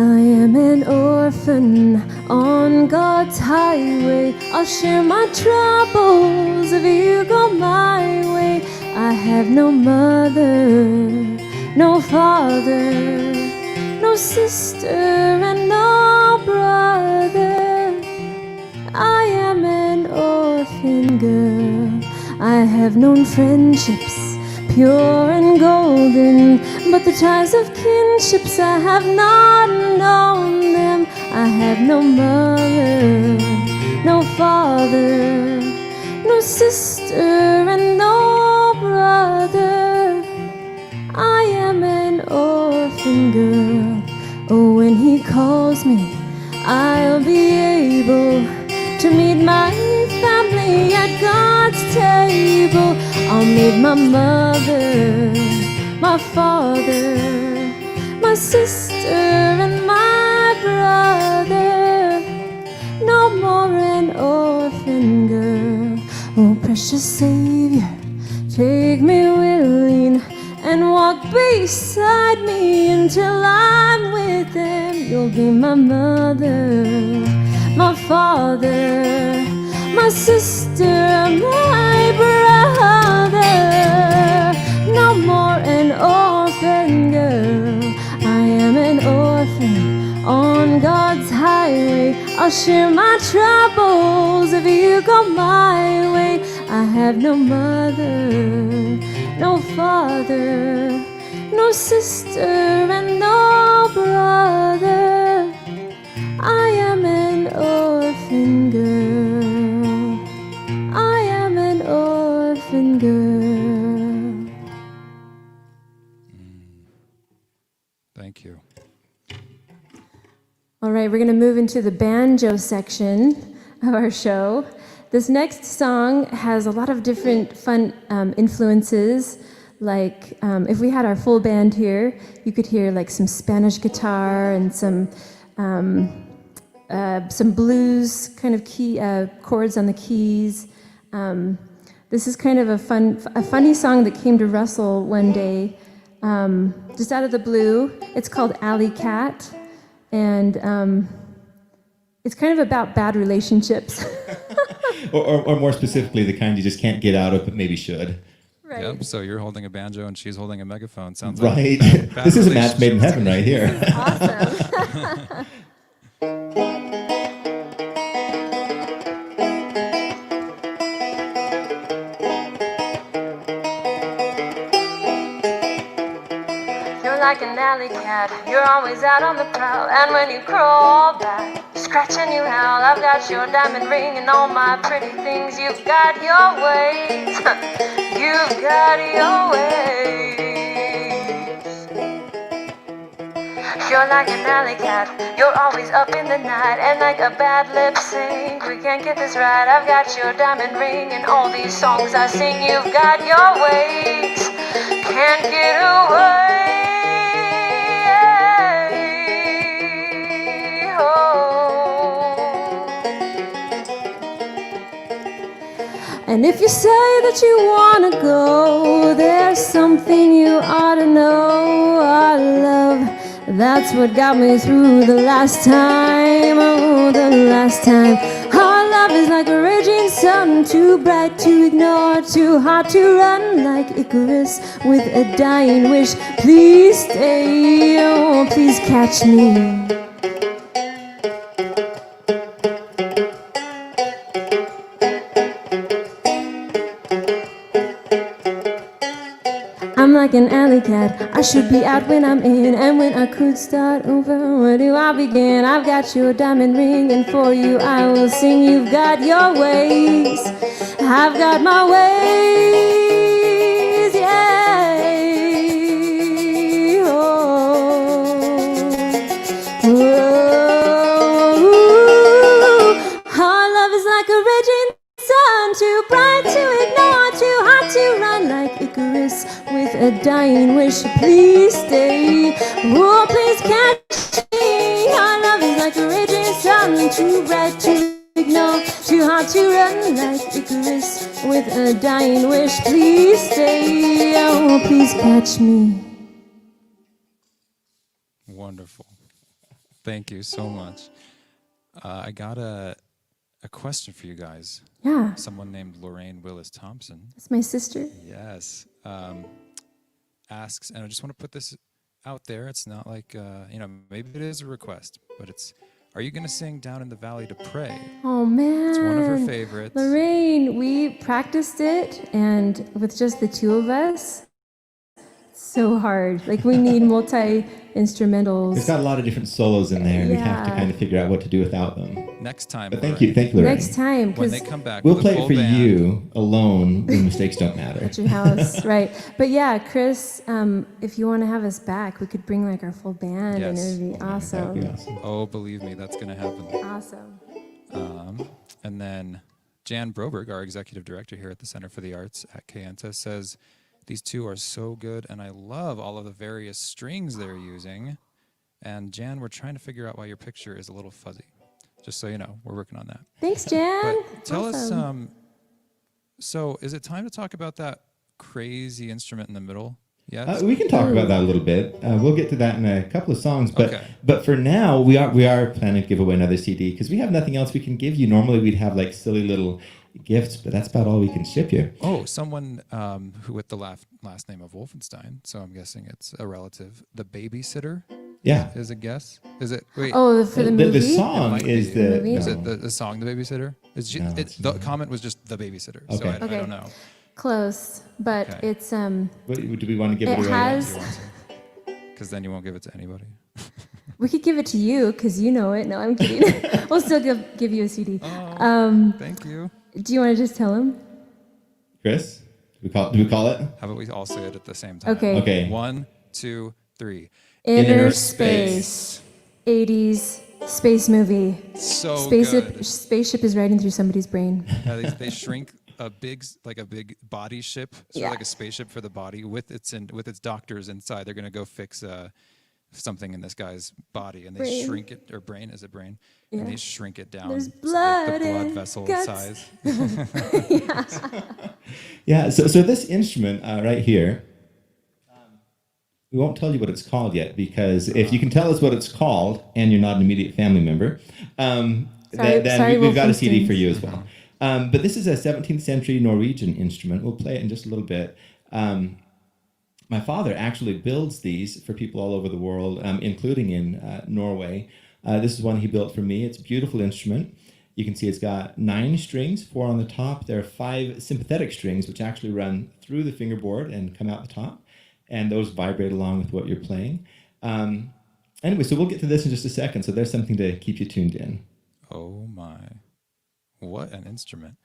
Speaker 2: I am an orphan on God's highway. I'll share my troubles if you go my way. I have no mother, no father, no sister and no brother. I am an orphan girl. I have known friendships pure and golden, but the ties of kinships I have not known them. I have no mother, no father, no sister and no brother. I am an orphan girl. Oh, when he calls me, I'll be able to meet my family at God's table. I'll meet my mother, my father, my sister and my brother. No more an orphan girl. Oh, precious Savior, take me willing and walk beside me until I'm with him. You'll be my mother, my father, my sister, my brother. No more an orphan girl. I am an orphan on God's highway. I'll share my troubles if you go my way. I have no mother, no father, no sister and no brother. I am an orphan girl. I am an orphan girl.
Speaker 1: Thank you.
Speaker 2: All right, we're going to move into the banjo section of our show. This next song has a lot of different fun influences. Like if we had our full band here, you could hear like some Spanish guitar and some blues kind of key chords on the keys. This is kind of a funny song that came to Russell one day, just out of the blue. It's called Alley Cat, and it's kind of about bad relationships.
Speaker 3: or more specifically, the kind you just can't get out of, but maybe should.
Speaker 2: Right.
Speaker 1: Yep. So you're holding a banjo and she's holding a megaphone. Sounds
Speaker 3: Right.
Speaker 1: like bad
Speaker 3: This is a match made in heaven right here.
Speaker 2: Awesome. You're like an alley cat, you're always out on the prowl. And when you crawl back, you scratch and you howl. I've got your diamond ring and all my pretty things. You've got your ways, you've got your ways. You're like an alley cat, you're always up in the night. And like a bad lip sync, we can't get this right. I've got your diamond ring and all these songs I sing. You've got your ways, can't get away. And if you say that you wanna go, there's something you ought to know. Our love, that's what got me through the last time. Oh, the last time. Our love is like a raging sun, too bright to ignore, too hot to run, like Icarus with a dying wish. Please stay, oh, please catch me. I'm like an alley cat, I should be out when I'm in. And when I could start over, where do I begin? I've got your diamond ring and for you I will sing. You've got your ways, I've got my ways, yeah. Oh, our love is like a raging sun, too bright to ignore, too hot to run, like Icarus with a dying wish. Please stay, oh please catch me. Our love is like a raging sun, too bright to ignore, too hot to run, like Icarus with a dying wish. Please stay, oh please catch me.
Speaker 1: Wonderful. Thank you so much. I got a question for you guys.
Speaker 2: Yeah,
Speaker 1: Someone named Lorraine Willis Thompson,
Speaker 2: that's my sister.
Speaker 1: yes, asks, and I just want to put this out there. It's not like, maybe it is a request, but it's, are you going to sing Down in the Valley to Pray?
Speaker 2: Oh man,
Speaker 1: It's one of her favorites.
Speaker 2: Lorraine, we practiced it, and with just the two of us, it's so hard. Like we need multi-instrumentals.
Speaker 3: It's got a lot of different solos in there, and we have to
Speaker 2: Yeah.
Speaker 3: kind of figure out what to do without them.
Speaker 1: Next time,
Speaker 3: But thank
Speaker 1: Lorraine,
Speaker 3: you, Lorraine.
Speaker 2: Next time,
Speaker 1: when they
Speaker 2: because
Speaker 1: come back,
Speaker 3: We'll
Speaker 1: with a
Speaker 3: play it
Speaker 1: full
Speaker 3: for
Speaker 1: band,
Speaker 3: you alone when mistakes don't matter.
Speaker 2: at your house, right? But yeah, Chris, if you want to have us back, we could bring like our full band, and
Speaker 1: Yes.
Speaker 2: it would be
Speaker 3: That
Speaker 2: awesome.
Speaker 3: would be awesome.
Speaker 1: Oh, believe me, that's going to happen.
Speaker 2: Awesome.
Speaker 1: And then Jan Broberg, our executive director here at the Center for the Arts at Kayenta, says, these two are so good, and I love all of the various strings they're using. And Jan, we're trying to figure out why your picture is a little fuzzy. Just so you know, we're working on that.
Speaker 2: Thanks, Jan.
Speaker 1: But tell
Speaker 2: Awesome.
Speaker 1: us, so is it time to talk about that crazy instrument in the middle? Yes?
Speaker 3: We can talk about that a little bit. We'll get to that in a couple of songs, but
Speaker 1: Okay.
Speaker 3: but for now, we are planning to give away another CD because we have nothing else we can give you. Normally, we'd have like silly little gifts, but that's about all we can ship you.
Speaker 1: Oh, someone who with the last name of Wolfenstein, so I'm guessing it's a relative. The Babysitter
Speaker 3: Yeah.
Speaker 1: is a guess. Is it? Wait.
Speaker 2: Oh, for the movie?
Speaker 3: The song
Speaker 1: might
Speaker 3: is
Speaker 1: be.
Speaker 3: the
Speaker 2: Movie?
Speaker 1: Is
Speaker 3: no.
Speaker 1: it the song, The Babysitter?
Speaker 3: No, it's
Speaker 1: The
Speaker 3: not.
Speaker 1: comment was just The Babysitter, so
Speaker 3: Okay.
Speaker 1: I
Speaker 2: Okay.
Speaker 1: don't know.
Speaker 2: Close, but
Speaker 1: Okay.
Speaker 2: it's
Speaker 3: What, do we want to give
Speaker 2: It
Speaker 3: it away?
Speaker 2: has-
Speaker 1: Because then you won't give it to anybody.
Speaker 2: we could give it to you because you know it. No, I'm kidding. We'll still give you a CD.
Speaker 1: Thank you.
Speaker 2: Do you want to just tell him?
Speaker 3: Chris, do we call it?
Speaker 1: How about we all say it at the same time?
Speaker 2: Okay.
Speaker 3: Okay.
Speaker 1: 1, 2, 3.
Speaker 2: Inner Space. 80s space movie.
Speaker 1: So good.
Speaker 2: Spaceship is riding through somebody's brain.
Speaker 1: They shrink a big body ship, sort
Speaker 2: Yeah.
Speaker 1: of like a spaceship for the body with its doctors inside. They're gonna go fix something in this guy's body, and they
Speaker 2: Brain.
Speaker 1: shrink it, or brain, is it brain?
Speaker 2: Yeah.
Speaker 1: And they shrink it down.
Speaker 2: There's
Speaker 1: so
Speaker 2: blood
Speaker 1: the blood
Speaker 2: and
Speaker 1: vessel
Speaker 2: guts.
Speaker 1: size.
Speaker 3: Yeah. So this instrument right here, we won't tell you what it's called yet because if you can tell us what it's called and you're not an immediate family member, then
Speaker 2: sorry,
Speaker 3: we've got a CD
Speaker 2: Wolfenstein.
Speaker 3: for you as well. But this is a 17th century Norwegian instrument. We'll play it in just a little bit. My father actually builds these for people all over the world, including in Norway. This is one he built for me. It's a beautiful instrument. You can see it's got 9 strings, 4 on the top. There are 5 sympathetic strings, which actually run through the fingerboard and come out the top. And those vibrate along with what you're playing. Anyway, so we'll get to this in just a second. So there's something to keep you tuned in.
Speaker 1: Oh my, what an instrument!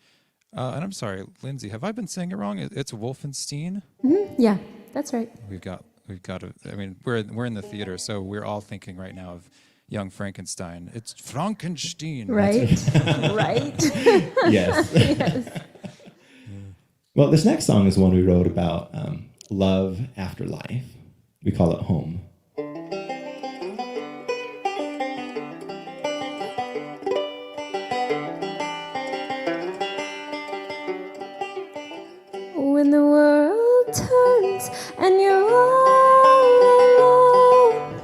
Speaker 1: And I'm sorry, Lyndsey, have I been saying it wrong? It's Wolfenstein.
Speaker 2: Yeah, that's right.
Speaker 1: We've got I mean, we're in the theater, so we're all thinking right now of Young Frankenstein. It's Frankenstein.
Speaker 2: Right? Right?
Speaker 3: Yes.
Speaker 2: Yes.
Speaker 3: Well, this next song is one we wrote about love after life. We call it Home.
Speaker 2: When the world turns and you're all alone,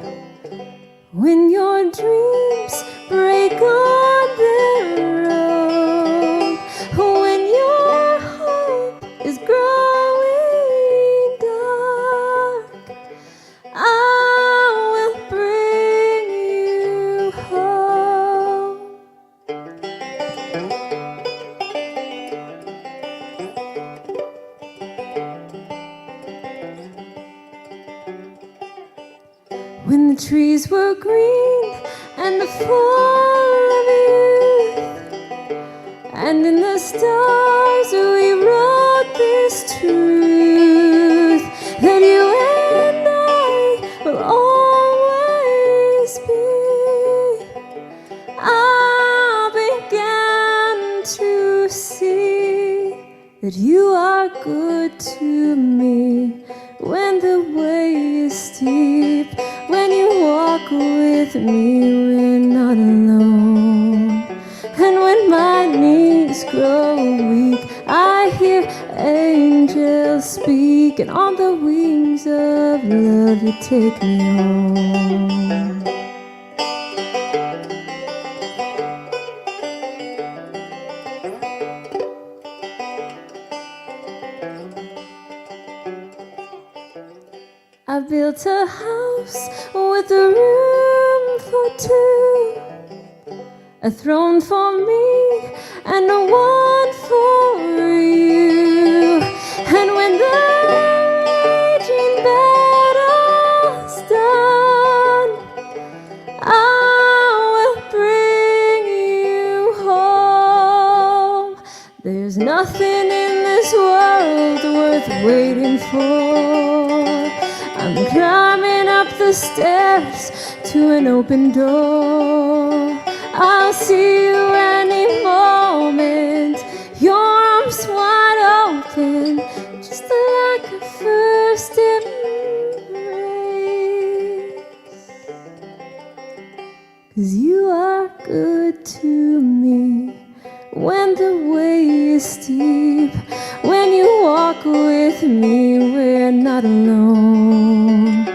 Speaker 2: when your dreams break on their own, when your hope is growing dark, I will bring you home. When the trees were green and the fall of youth, and in the stars we wrote this truth, that you and I will always be. I began to see that you are good to me when the way is steep, when you walk with me, we're not alone. And when my knees grow weak, I hear angels speak, and on the wings of love you take me home. built a house with a room for two, a throne for me and a one for you. And when the raging battle's done, I will bring you home. There's nothing in this world worth waiting for. I'm climbing up the stairs to an open door. I'll see you any moment, your arms wide open, just like a first embrace. 'Cause you are good to me when the way is steep. When you walk with me, we're not alone.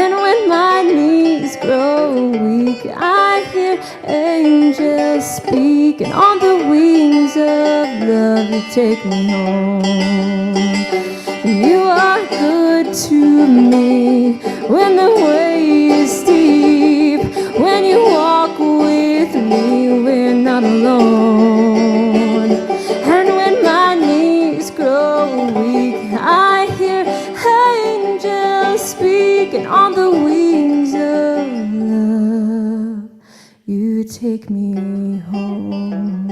Speaker 2: And when my knees grow weak, I hear angels speak, and on the wings of love you take me home. You are good to me when the way is steep. When you walk with me, we're not alone. And when my knees grow weak, I hear angels speak, and on the wings of love you take me home.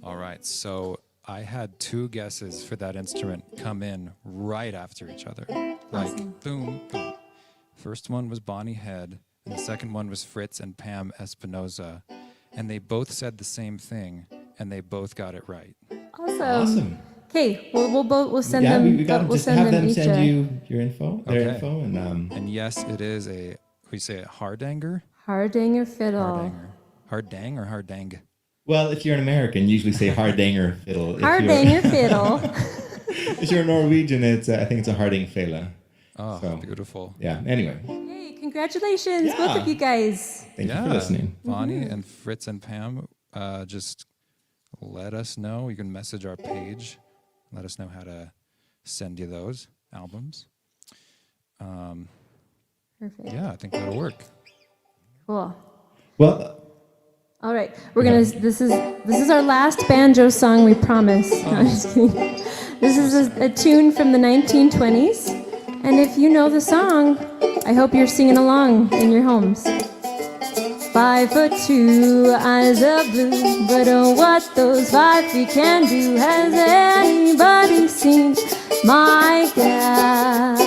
Speaker 1: All right, so I had two guesses for that instrument come in right after each other. Like, boom, boom. First one was Bonnie Head, and the second one was Fritz and Pam Espinoza. And they both said the same thing, and they both got it right.
Speaker 2: Awesome. Okay, we'll send
Speaker 3: Yeah,
Speaker 2: them.
Speaker 3: we got
Speaker 2: we'll
Speaker 3: just have them
Speaker 2: each
Speaker 3: send you your info, their
Speaker 1: Okay.
Speaker 3: info, and
Speaker 1: And yes, it is a, what do you say, a hardanger?
Speaker 2: Hardanger fiddle.
Speaker 1: Hardanger. Hardang or hardang?
Speaker 3: well, if you're an American, you usually say hardanger fiddle.
Speaker 2: Hardanger fiddle.
Speaker 3: If you're Norwegian, it's I think it's a harding fela.
Speaker 1: Oh,
Speaker 3: So-
Speaker 1: beautiful.
Speaker 3: Yeah. Anyway,
Speaker 2: Yay, congratulations, both
Speaker 3: Yeah.
Speaker 2: of you guys.
Speaker 3: thank you for listening.
Speaker 1: Bonnie and Fritz and Pam, just let us know. You can message our page. Let us know how to send you those albums.
Speaker 2: Perfect.
Speaker 1: Yeah, I think that'll work.
Speaker 2: Cool.
Speaker 3: Well,
Speaker 2: All right, we're gonna. This is our last banjo song. We promise. No, I'm just kidding. This is a tune from the 1920s, and if you know the song, I hope you're singing along in your homes. 5'2", eyes of blue, but oh, what those 5 feet can do. Has anybody seen my gal?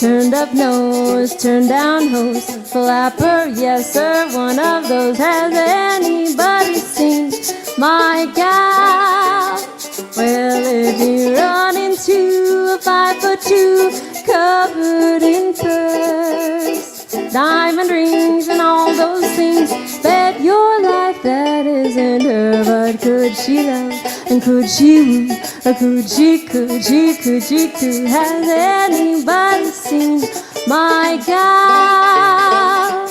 Speaker 2: Turned up nose, turned down hose, flapper, yes sir, one of those. Has anybody seen my gal? Well, if you run into a 5'2", covered in furs, diamond rings and all those things, bet your life that isn't her. But could she love and could she woo, or could she? Has anybody seen my gal?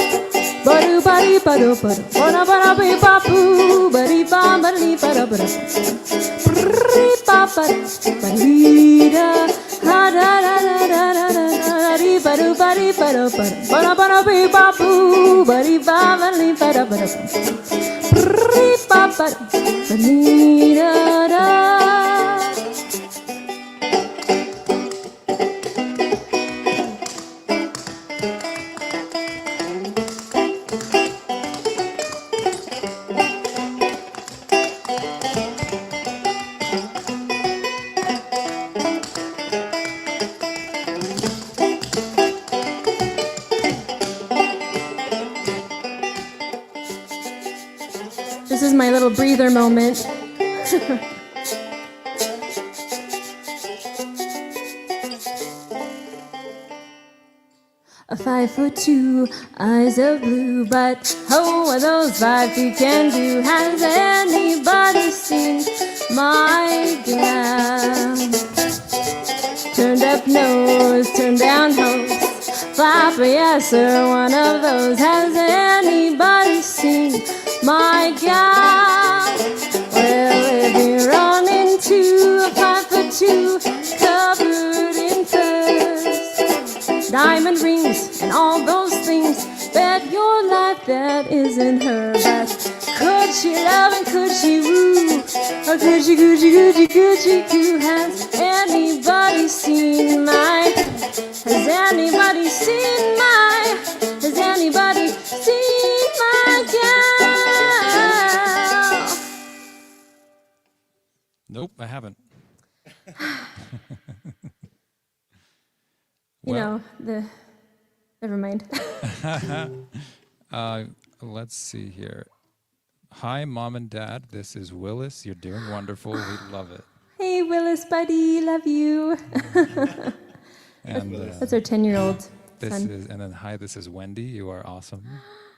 Speaker 2: Ba-do ba-dee ba-do ba-do, ba-da-ba-da-bee-ba-boo, ba-dee-ba-ba-dee-ba-da-ba-da, bree-ba-ba-da-ba-dee-da, ha-da-da-da-da-da-da-da-dee, ba-do ba-dee ba-do ba-do, ba-da-ba-da-bee-ba-boo, ba-dee-ba-ba-dee-ba-da-ba-da, bree-ba-ba-da-ba-dee-da-da. This is my little breather moment. A 5'2", eyes of blue, but oh, what those 5 feet can do. Has anybody seen my gal? turned up nose, turned down hose. Flapper, yes sir, one of those. Has anybody seen my gal? Well, if you run into a 5'2", covered in furs, diamond rings and all those things, bet your life that isn't her. But could she love and could she woo? Or could she, could she, could she, could she, could? Has anybody seen my? Has anybody seen my? Has anybody seen my gal?
Speaker 1: Nope, I haven't.
Speaker 2: You know, never mind.
Speaker 1: Let's see here. Hi, Mom and Dad. This is Willis. You're doing wonderful. We love it.
Speaker 2: Hey, Willis, buddy, love you.
Speaker 1: And
Speaker 2: That's our 10-year-old
Speaker 1: this
Speaker 2: son.
Speaker 1: is, and then hi, this is Wendy. You are awesome.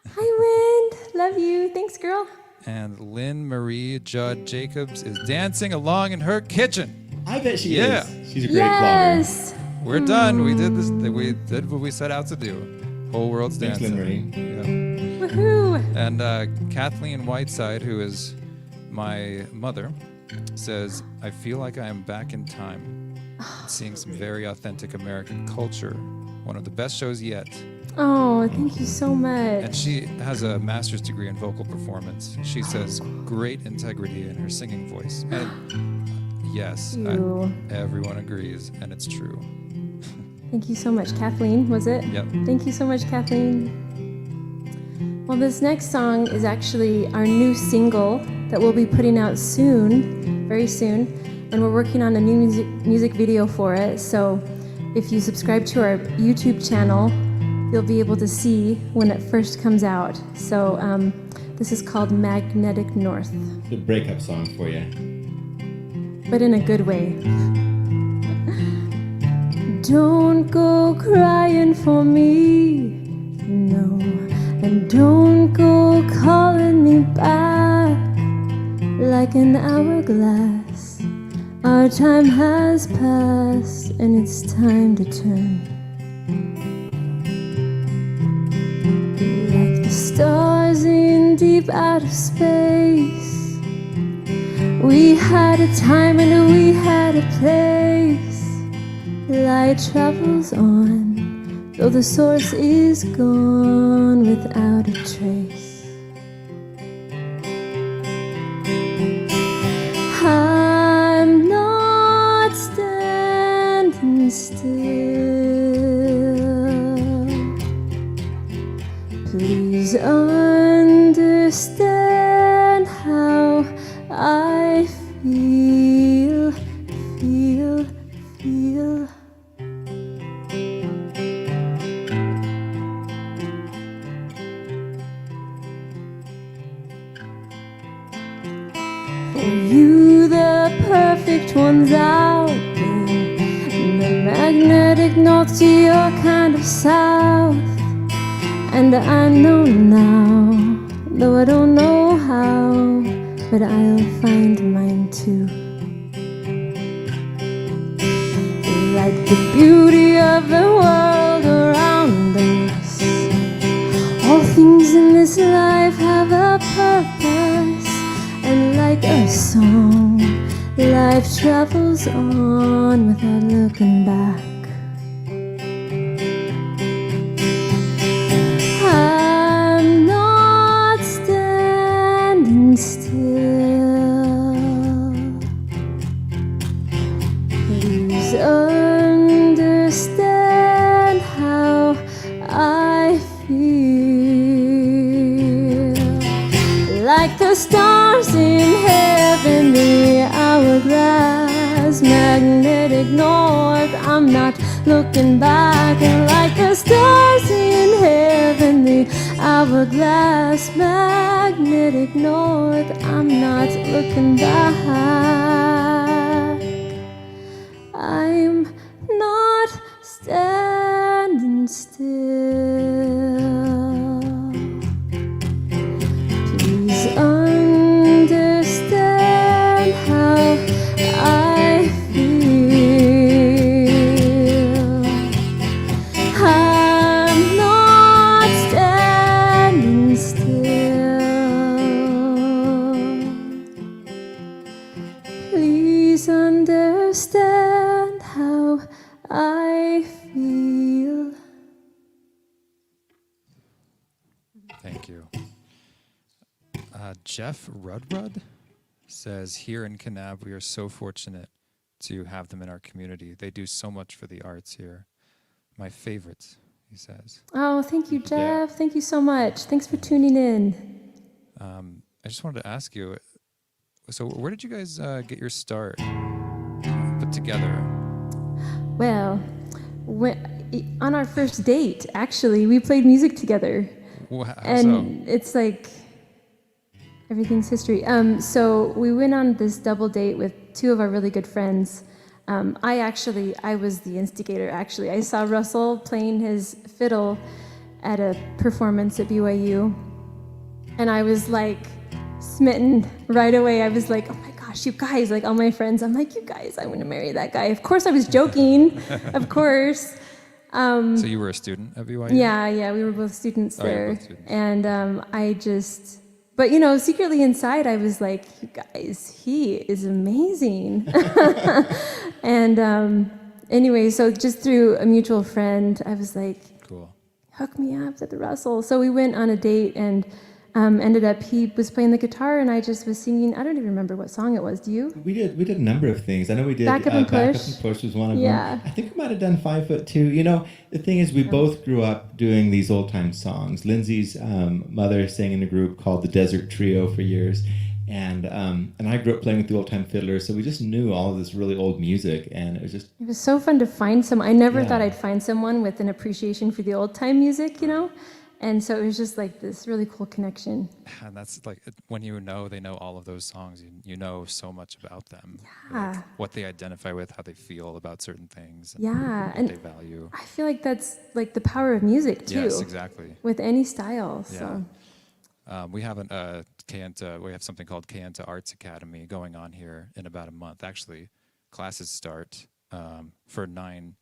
Speaker 2: Hi, Wind. Love you. Thanks, girl.
Speaker 1: And Lynn Marie Judd Jacobs is dancing along in her kitchen.
Speaker 3: I bet she
Speaker 1: Yeah.
Speaker 3: is. She's a great
Speaker 2: Yes.
Speaker 1: We're done. We did this. We did what we set out to do. Whole world's
Speaker 3: Thanks,
Speaker 1: dancing.
Speaker 3: Lynn Marie.
Speaker 1: Yeah.
Speaker 2: Woohoo.
Speaker 1: And Kathleen Whiteside, who is my mother, says, I feel like I am back in time, seeing some very authentic American culture. One of the best shows yet.
Speaker 2: Oh, thank you so much.
Speaker 1: And she has a master's degree in vocal performance. She says great integrity in her singing voice. And yes,
Speaker 2: Ew.
Speaker 1: everyone agrees, and it's true.
Speaker 2: Thank you so much. Kathleen, was it?
Speaker 1: Yep.
Speaker 2: Thank you so much, Kathleen. Well, this next song is actually our new single that we'll be putting out soon, very soon, and we're working on a new music video for it. So if you subscribe to our YouTube channel, you'll be able to see when it first comes out. So this is called Magnetic North,
Speaker 3: The breakup song for you.
Speaker 2: but in a good way. Don't go crying for me, no, and don't go calling me back like an hourglass. Our time has passed and it's time to turn. Like the stars in deep outer space, we had a time and we had a place. Light travels on, though the source is gone without a trace. I'm not standing still. Please understand how I feel, feel, feel. For you, the perfect one's out there, the magnetic north to your kind of south. And I know now, though I don't know how, but I'll find mine too. Like the beauty of the world around us, all things in this life have a purpose. And like a song, life travels on without looking back. I'm not standing still. Please understand how I feel. Like the stars in heaven, the hourglass, magnetic north, I'm not looking back. And like the stars in heaven, the hourglass, magnetic north, I'm not looking back. I'm not standing still. Please understand how I feel.
Speaker 1: Thank you. Jeff Rudrud says, here in Kanab, we are so fortunate to have them in our community. They do so much for the arts here. My favorites, he says.
Speaker 2: Oh, thank you, Jeff. Thank you so much. Thanks for tuning in.
Speaker 1: I just wanted to ask you, so where did you guys get your start put together?
Speaker 2: Well, on our first date, actually, we played music together. And it's like everything's history. So we went on this double date with two of our really good friends. I was the instigator, actually. I saw Russell playing his fiddle at a performance at BYU, and I was like smitten right away. I was like, oh my gosh, you guys, like all my friends, I'm like, you guys, I want to marry that guy. Of course I was joking, of course.
Speaker 1: So you were a student at BYU?
Speaker 2: Yeah, we were both students there.
Speaker 1: Both students.
Speaker 2: And but secretly inside I was like, you guys, he is amazing. And anyway, so just through a mutual friend, I was like,
Speaker 1: cool.
Speaker 2: Hook me up with Russell. So we went on a date and ended up, he was playing the guitar and I just was singing. I don't even remember what song it was. Do you?
Speaker 3: We did a number of things. I know we did
Speaker 2: Back Up and
Speaker 3: Back
Speaker 2: Push.
Speaker 3: Up and Push was one of
Speaker 2: Yeah.
Speaker 3: them. I think we might have done 5 Foot 2. You know, the thing is, we both grew up doing these old time songs. Lyndsey's mother sang in a group called the Desert Trio for years, and I grew up playing with the old time fiddlers. So we just knew all of this really old music, and it was just.
Speaker 2: It was so fun to find I never thought I'd find someone with an appreciation for the old time music, And so it was just like this really cool connection.
Speaker 1: And that's like when they know all of those songs, you know so much about them.
Speaker 2: Yeah.
Speaker 1: Like what they identify with, how they feel about certain things.
Speaker 2: Yeah.
Speaker 1: What they value.
Speaker 2: I feel like that's like the power of music too.
Speaker 1: Yes, exactly.
Speaker 2: With any style.
Speaker 1: Yeah.
Speaker 2: So.
Speaker 1: We have we have something called Kayenta Arts Academy going on here in about a month. Actually, classes start for 9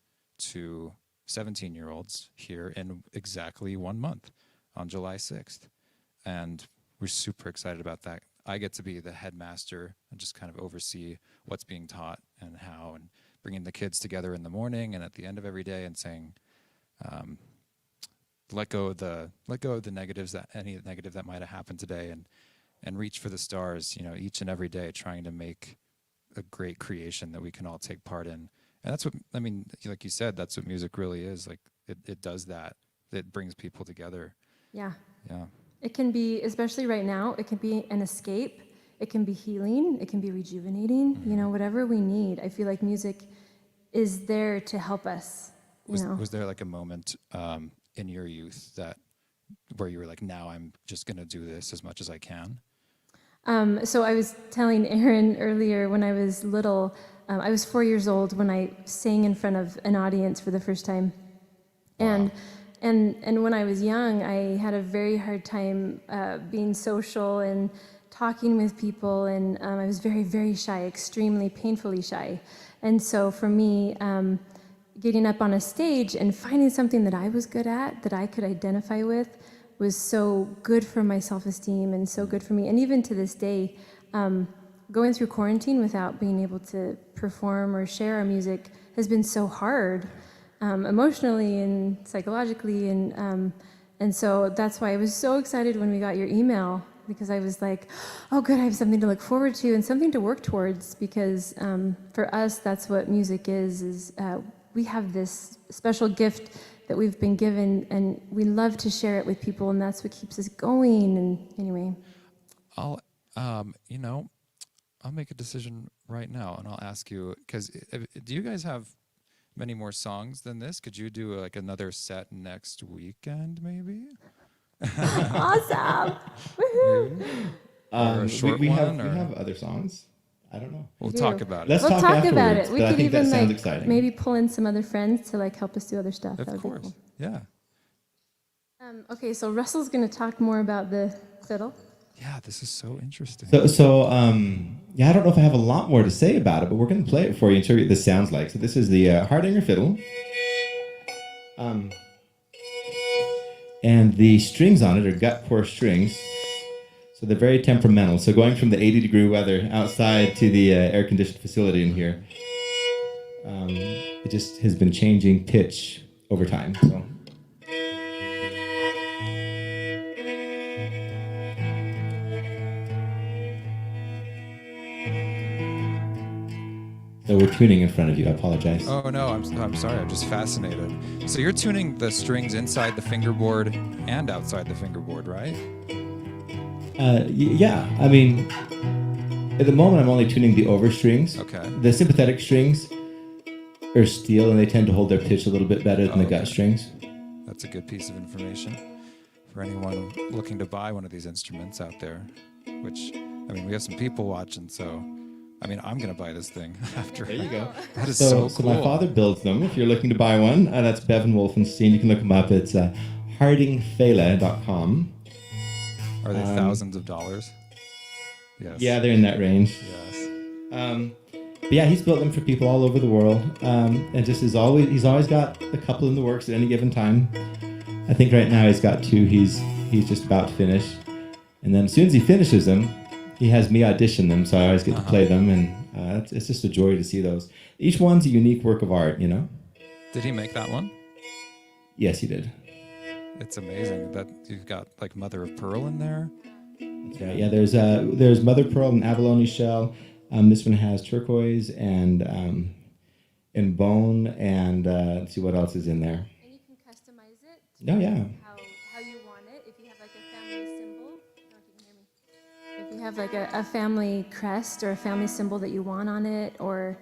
Speaker 1: to 17-year-olds here in exactly 1 month on July 6th. And we're super excited about that. I get to be the headmaster and just kind of oversee what's being taught and how, and bringing the kids together in the morning and at the end of every day and saying, let go of the negatives, any negative that might have happened today, and reach for the stars, each and every day, trying to make a great creation that we can all take part in. And that's what, like you said, that's what music really is. Like, it does that. It brings people together.
Speaker 2: Yeah.
Speaker 1: Yeah.
Speaker 2: It can be, especially right now, it can be an escape. It can be healing. It can be rejuvenating.
Speaker 1: Mm-hmm.
Speaker 2: Whatever we need. I feel like music is there to help us.
Speaker 1: Was there like a moment in your youth where you were like, now I'm just going to do this as much as I can?
Speaker 2: So I was telling Aaron earlier, when I was little, I was 4 years old when I sang in front of an audience for the first time.
Speaker 1: Wow.
Speaker 2: And when I was young, I had a very hard time being social and talking with people, and I was very, very shy, extremely painfully shy. And so for me, getting up on a stage and finding something that I was good at, that I could identify with, was so good for my self-esteem and so good for me. And even to this day, going through quarantine without being able to perform or share our music has been so hard, emotionally and psychologically. And so that's why I was so excited when we got your email, because I was like, oh good, I have something to look forward to and something to work towards, because for us, that's what music is we have this special gift that we've been given, and we love to share it with people, and that's what keeps us going. And anyway,
Speaker 1: I'll make a decision right now, and I'll ask you, because do you guys have many more songs than this? Could you do like another set next weekend, maybe?
Speaker 2: awesome! Woohoo!
Speaker 1: Or a short
Speaker 3: we
Speaker 1: one,
Speaker 3: have other songs. I don't know.
Speaker 1: We'll
Speaker 2: do.
Speaker 1: talk about it.
Speaker 3: Let's
Speaker 2: We'll
Speaker 3: talk
Speaker 2: talk about
Speaker 3: afterwards,
Speaker 2: it. We
Speaker 3: but I
Speaker 2: could
Speaker 3: think that
Speaker 2: even
Speaker 3: sounds exciting.
Speaker 2: maybe pull in some other friends to help us do other stuff. That
Speaker 1: Of
Speaker 2: would be
Speaker 1: course,
Speaker 2: cool.
Speaker 1: yeah.
Speaker 2: Okay, so Russell's going to talk more about the fiddle.
Speaker 1: Yeah, this is so interesting.
Speaker 3: So I don't know if I have a lot more to say about it, but we're going to play it for you and show you what this sounds like. So this is the Hardanger fiddle. And the strings on it are gut core strings. So they're very temperamental. So going from the 80-degree weather outside to the air-conditioned facility in here, it just has been changing pitch over time. So. So we're tuning in front of you. I apologize.
Speaker 1: Oh no, I'm sorry. I'm just fascinated. So you're tuning the strings inside the fingerboard and outside the fingerboard, right?
Speaker 3: Yeah. I mean, at the moment, I'm only tuning the over strings.
Speaker 1: Okay.
Speaker 3: The sympathetic strings are steel, and they tend to hold their pitch a little bit better than the gut strings.
Speaker 1: That's a good piece of information for anyone looking to buy one of these instruments out there. Which, I mean, we have some people watching, so I mean, I'm gonna buy this thing after.
Speaker 3: There you go.
Speaker 1: That is so cool.
Speaker 3: So my father builds them. If you're looking to buy one, that's Bevan Wulfenstein. You can look him up. It's hardingfela.com.
Speaker 1: Are they thousands of dollars? Yes.
Speaker 3: Yeah, they're in that range.
Speaker 1: Yes.
Speaker 3: But yeah, he's built them for people all over the world, and he's always got a couple in the works at any given time. I think right now he's got 2. He's just about to finish, and then as soon as he finishes them, he has me audition them, so I always get to play them, and it's just a joy to see those. Each one's a unique work of art, you know.
Speaker 1: Did he make that one?
Speaker 3: Yes, he did.
Speaker 1: It's amazing that you've got like mother of pearl in there.
Speaker 3: That's right. Yeah, there's mother of pearl and abalone shell. This one has turquoise and bone, and let's see what else is in there.
Speaker 2: And you can customize it
Speaker 3: Oh yeah.
Speaker 2: how you want it. If you have like a family symbol, I don't know if you can hear me. If you have like a family crest or a family symbol that you want on it, or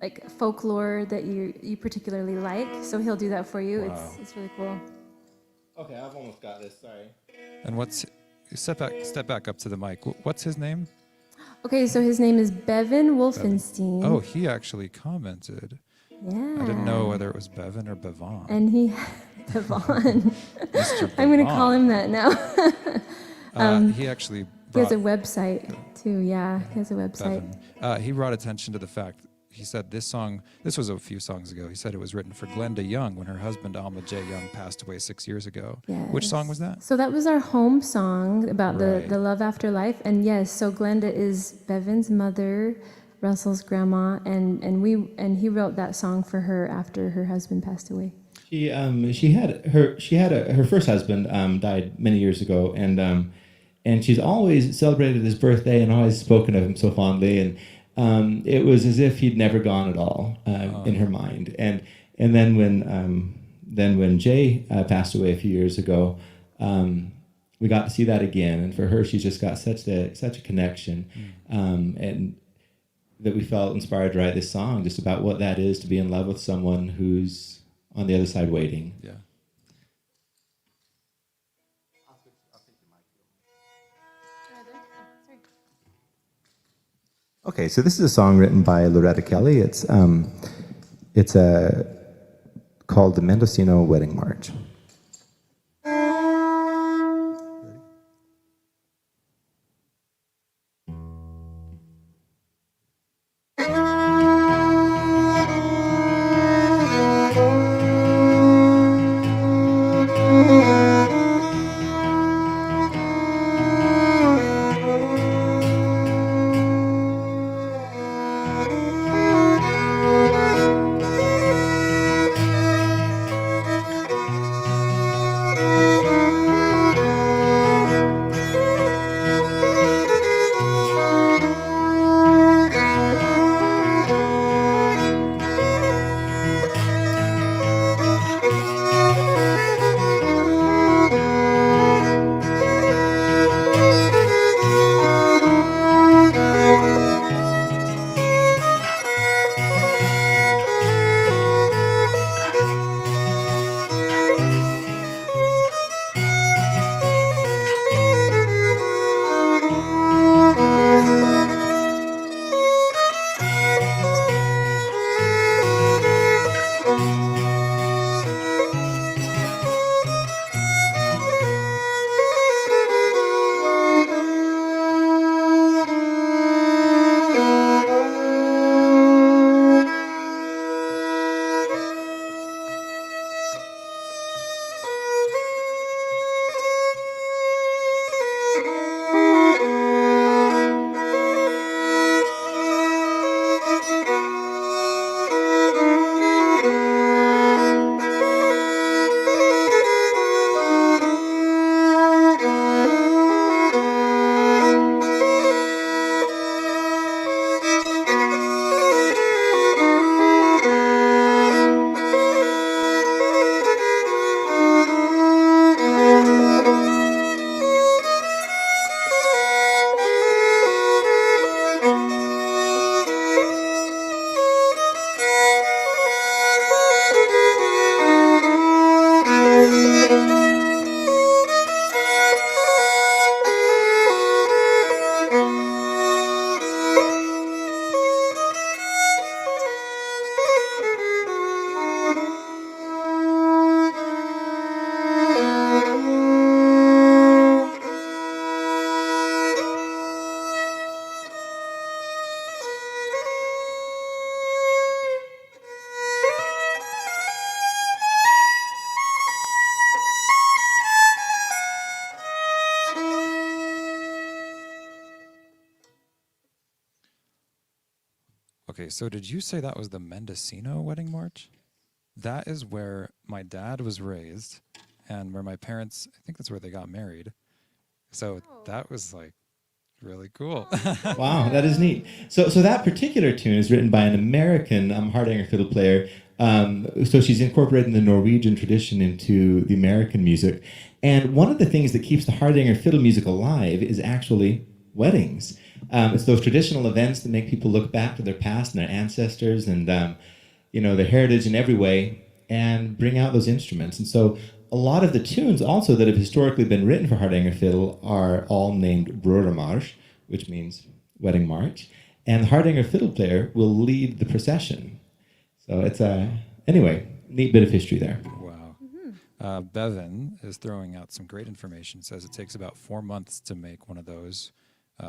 Speaker 2: like folklore that you particularly like, so he'll do that for you.
Speaker 1: Wow.
Speaker 2: It's really cool.
Speaker 3: Okay, I've almost got this. Sorry.
Speaker 1: And step back up to the mic. What's his name?
Speaker 2: Okay, so his name is Bevan Wulfenstein.
Speaker 1: Oh, he actually commented.
Speaker 2: Yeah.
Speaker 1: I didn't know whether it was Bevan or Bevan.
Speaker 2: And he, Bevan.
Speaker 1: Mr.
Speaker 2: I'm going to
Speaker 1: Bevan.
Speaker 2: call him that now.
Speaker 1: He actually
Speaker 2: He has
Speaker 1: brought
Speaker 2: a website too. Yeah, he has a website.
Speaker 1: Bevan. He brought attention to the fact. He said this was a few songs ago. He said it was written for Glenda Young when her husband Alma J. Young passed away 6 years ago.
Speaker 2: Yes.
Speaker 1: Which song was that?
Speaker 2: So that was our home song about
Speaker 1: Right.
Speaker 2: the love after life. And yes, so Glenda is Bevan's mother, Russell's grandma, and he wrote that song for her after her husband passed away.
Speaker 3: She had her first husband died many years ago, and she's always celebrated his birthday and always spoken of him so fondly, and it was as if he'd never gone at all in her mind. And then when Jay passed away a few years ago, we got to see that again. And for her, she's just got such a connection, and that we felt inspired to write this song just about what that is to be in love with someone who's on the other side waiting.
Speaker 1: Yeah.
Speaker 3: Okay, so this is a song written by Loretta Kelly. It's called the Mendocino Wedding March.
Speaker 1: Okay, so did you say that was the Mendocino Wedding March? That is where my dad was raised and where my parents, I think that's where they got married. So that was like really cool.
Speaker 3: Wow, that is neat. So that particular tune is written by an American hardanger fiddle player. So she's incorporating the Norwegian tradition into the American music. And one of the things that keeps the hardanger fiddle music alive is actually weddings. It's those traditional events that make people look back to their past and their ancestors and their heritage in every way and bring out those instruments. And so a lot of the tunes also that have historically been written for hardanger fiddle are all named Brødremarch, which means wedding march. And the hardanger fiddle player will lead the procession. So it's anyway, neat bit of history there.
Speaker 1: Wow. Bevan is throwing out some great information. Says it takes about 4 months to make one of those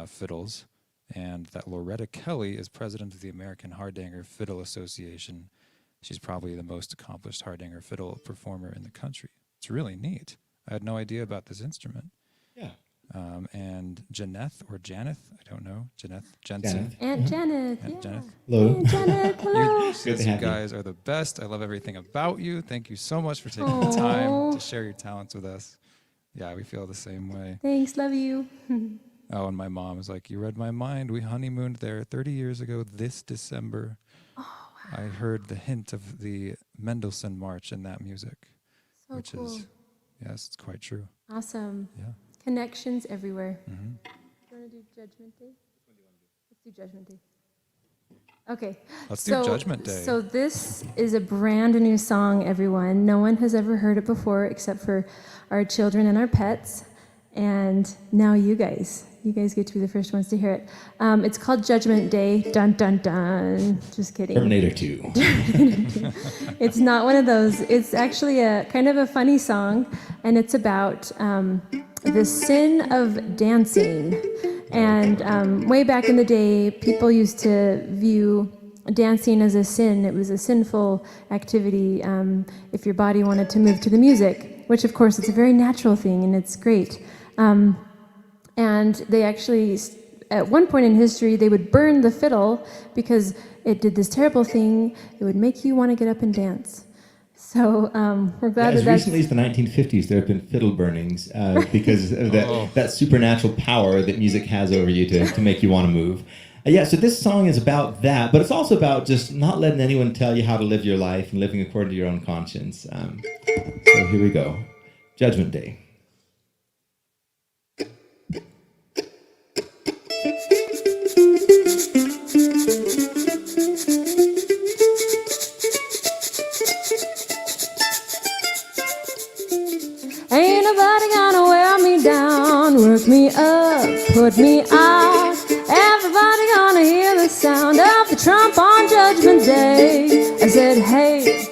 Speaker 1: fiddles, and that Loretta Kelly is president of the American Hardanger Fiddle Association. She's probably the most accomplished hardanger fiddle performer in the country. It's really neat. I had no idea about this instrument.
Speaker 3: Yeah.
Speaker 1: And Janeth or Janeth, I don't know. Janeth Jensen.
Speaker 2: Aunt Janet.
Speaker 1: Aunt
Speaker 2: Yeah.
Speaker 1: Janeth.
Speaker 3: Hello.
Speaker 2: Aunt Janet, hello.
Speaker 3: Good to
Speaker 1: You
Speaker 3: have you.
Speaker 1: guys are the best. I love everything about you. Thank you so much for taking the time to share your talents with us. Yeah, we feel the same way.
Speaker 2: Thanks, love you.
Speaker 1: Oh, and my mom was like, you read my mind. We honeymooned there 30 years ago this December. Oh, wow. I heard the hint of the Mendelssohn March in that music,
Speaker 2: So
Speaker 1: which
Speaker 2: cool.
Speaker 1: is, yes, it's quite true.
Speaker 2: Awesome.
Speaker 1: Yeah.
Speaker 2: Connections everywhere.
Speaker 1: Mm-hmm.
Speaker 2: Do you want to do Judgment Day? Let's do Judgment Day. Okay.
Speaker 1: Let's do Judgment Day.
Speaker 2: So this is a brand new song, everyone. No one has ever heard it before except for our children and our pets. And now you guys get to be the first ones to hear it. It's called Judgment Day. Dun, dun, dun. Just kidding.
Speaker 3: Terminator 2.
Speaker 2: It's not one of those. It's actually a kind of a funny song, and it's about the sin of dancing. And way back in the day, people used to view dancing as a sin. It was a sinful activity if your body wanted to move to the music, which of course it's a very natural thing and it's great. And they actually, at one point in history, they would burn the fiddle because it did this terrible thing. It would make you want to get up and dance. So we're glad
Speaker 3: As
Speaker 2: that
Speaker 3: recently as the 1950s, there have been fiddle burnings because of that supernatural power that music has over you to make you want to move. So this song is about that, but it's also about just not letting anyone tell you how to live your life and living according to your own conscience. So here we go. Judgment Day.
Speaker 2: ain't nobody gonna wear me down, work me up, put me out. Everybody gonna hear the sound of the trump on Judgment Day. I said, hey,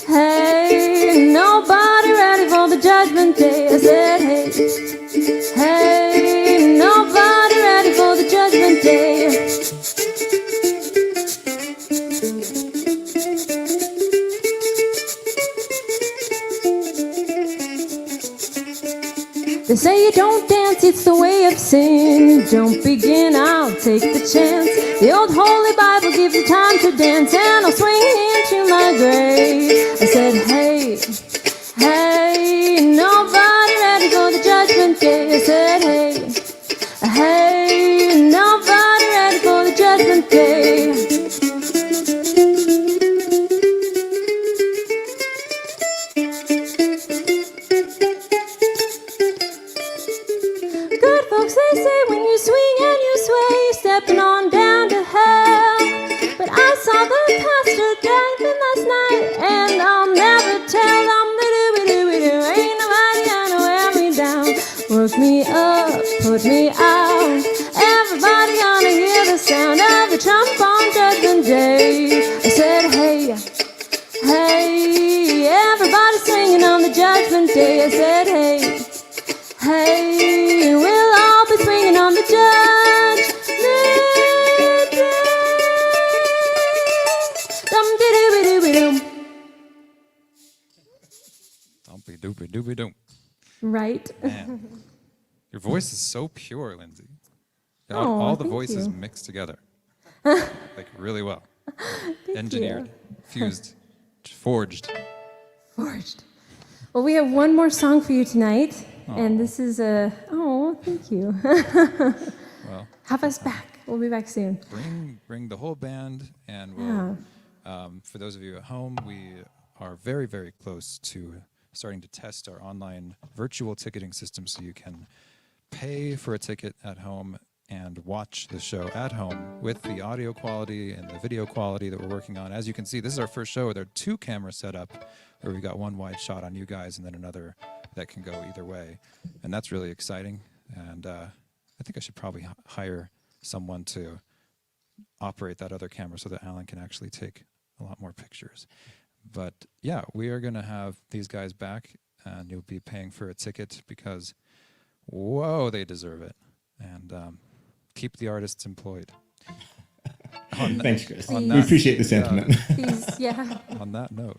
Speaker 2: hey, nobody ready for the Judgment Day. I said, hey, hey, nobody ready for the Judgment Day. They say you don't dance, it's the way of sin. Don't begin, I'll take the chance. The old Holy Bible gives you time to dance, and I'll swing into my grave. I said, hey, hey, nobody ready for the Judgment Day. I said, hey, hey, nobody ready for the Judgment Day. They say when you swing and you sway, you're stepping on down to hell. But I saw the pastor dancing last night, and I'll never tell them do-do-do-do-do. Ain't nobody gonna wear me down, work me up, put me out. Everybody gonna hear the sound of the trump on Judgment Day. I said, hey, hey, everybody singing on the Judgment Day. I said, hey, hey, we'll all be swinging on the Judgment Day. Dum-de-doo-be-doo-be-doo.
Speaker 1: Dumpy-doopy-doopy-doom.
Speaker 2: Right?
Speaker 1: Man, your voice is so pure, Lyndsey.
Speaker 2: Oh,
Speaker 1: All the
Speaker 2: thank
Speaker 1: voices
Speaker 2: you.
Speaker 1: mixed together, like really well. engineered, fused, forged.
Speaker 2: Forged. Well, we have one more song for you tonight, and this is a. Oh, thank you.
Speaker 1: Well,
Speaker 2: Have us back. We'll be back soon.
Speaker 1: bring the whole band, and we'll. For those of you at home, we are very, very close to starting to test our online virtual ticketing system, so you can pay for a ticket at home and watch the show at home with the audio quality and the video quality that we're working on. As you can see, this is our first show where there are 2 cameras set up, where we've got one wide shot on you guys and then another that can go either way. And that's really exciting. And I think I should probably hire someone to operate that other camera so that Alan can actually take a lot more pictures. But yeah, we are going to have these guys back, and you'll be paying for a ticket because, whoa, they deserve it. And keep the artists employed.
Speaker 3: Thanks, Chris.
Speaker 2: Please.
Speaker 3: We appreciate the sentiment.
Speaker 2: Please, yeah.
Speaker 1: On that note.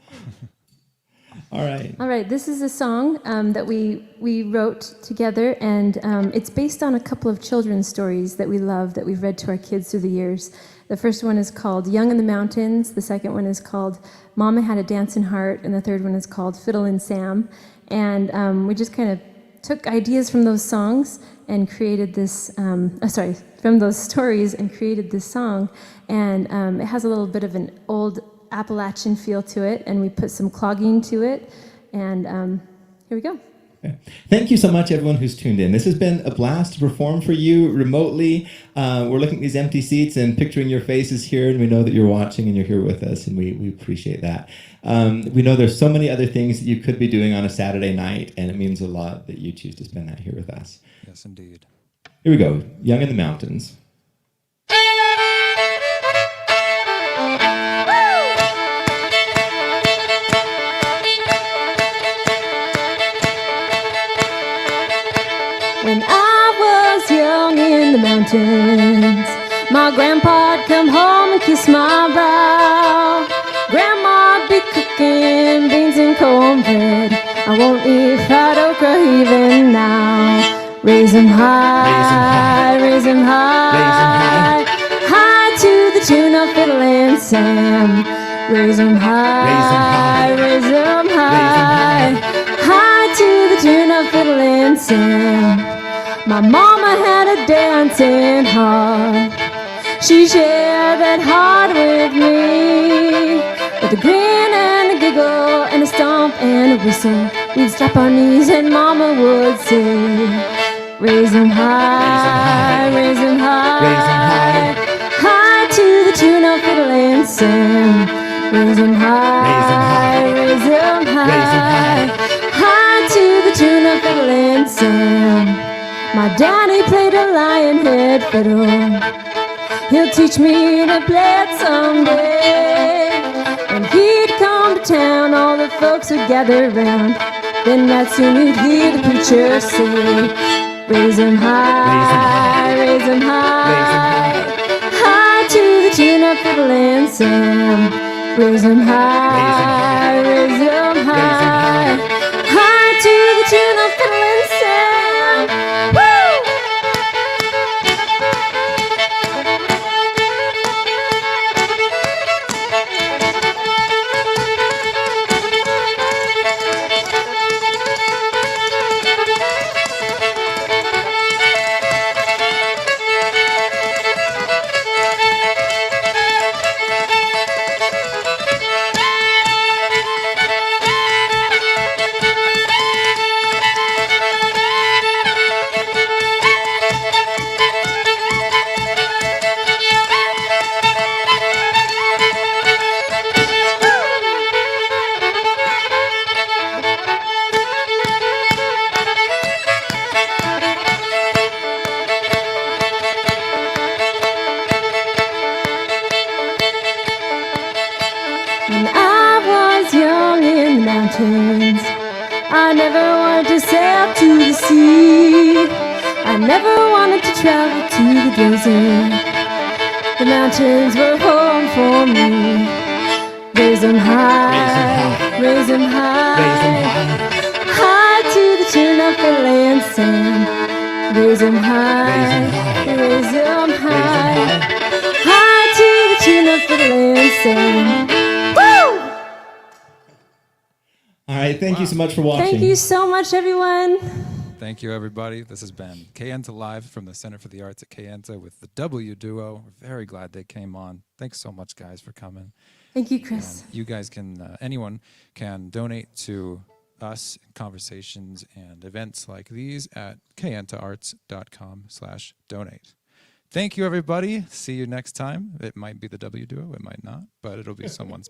Speaker 3: All right.
Speaker 2: All right, this is a song that we wrote together, and it's based on a couple of children's stories that we love, that we've read to our kids through the years. The first one is called Young in the Mountains, the second one is called Mama Had a Dancing Heart, and the third one is called Fiddlin' Sam. And we just kind of took ideas from those songs and created this, from those stories and created this song. And it has a little bit of an old Appalachian feel to it, and we put some clogging to it. And here we go.
Speaker 3: Okay. Thank you so much, everyone who's tuned in. This has been a blast to perform for you remotely. We're looking at these empty seats and picturing your faces here, and we know that you're watching and you're here with us, and we appreciate that. We know there's so many other things that you could be doing on a Saturday night, and it means a lot that you choose to spend that here with us.
Speaker 1: Yes, indeed.
Speaker 3: Here we go, Young in the Mountains.
Speaker 2: When I was young in the mountains, my grandpa'd come home and kiss my brow. Grandma'd be cooking beans and cornbread. I won't eat fried okra even now. Raise 'em high, raise 'em high, high to the tune of Fiddlin' Sam. Raise 'em high, raise 'em high, high to the tune of Fiddlin' Sam. My mama had a dancing heart. She shared that heart with me. With a grin and a giggle and a stomp and a whistle, we'd slap our knees and mama would say, raise 'em high, raise 'em high, high to the tune of Fiddlin' Sam. Raise 'em high, raise 'em high, high to the tune of Fiddlin' Sam. My daddy played a lion-head fiddle. He'll teach me to play it someday. When he'd come to town, all the folks would gather round. Then right soon you'd hear the preacher say, raise 'em high, raise 'em high, high to the tune of Fiddlin' Sam. Raise 'em high, raise 'em high, high to the tune of Fiddlin' Sam. Woo! When I was young in the mountains, I never wanted to sail to the sea. I never wanted to travel to the desert. The mountains were home for me. Raise 'em high, raise 'em high, high to the tune of Fiddlin' Sam. Raise 'em high, raise 'em high, high to the tune of Fiddlin' sing. Woo!
Speaker 3: All right, thank you so much for watching.
Speaker 2: Thank you so much, everyone.
Speaker 1: Thank you, everybody. This has been Kayenta Live from the Center for the Arts at Kayenta with the W Duo. We're very glad they came on. Thanks so much, guys, for coming.
Speaker 2: Thank you, Chris.
Speaker 1: You guys can, anyone can donate to us, conversations, and events like these at kayentaarts.com/donate. Thank you, everybody. See you next time. It might be the W Duo, it might not, but it'll be someone's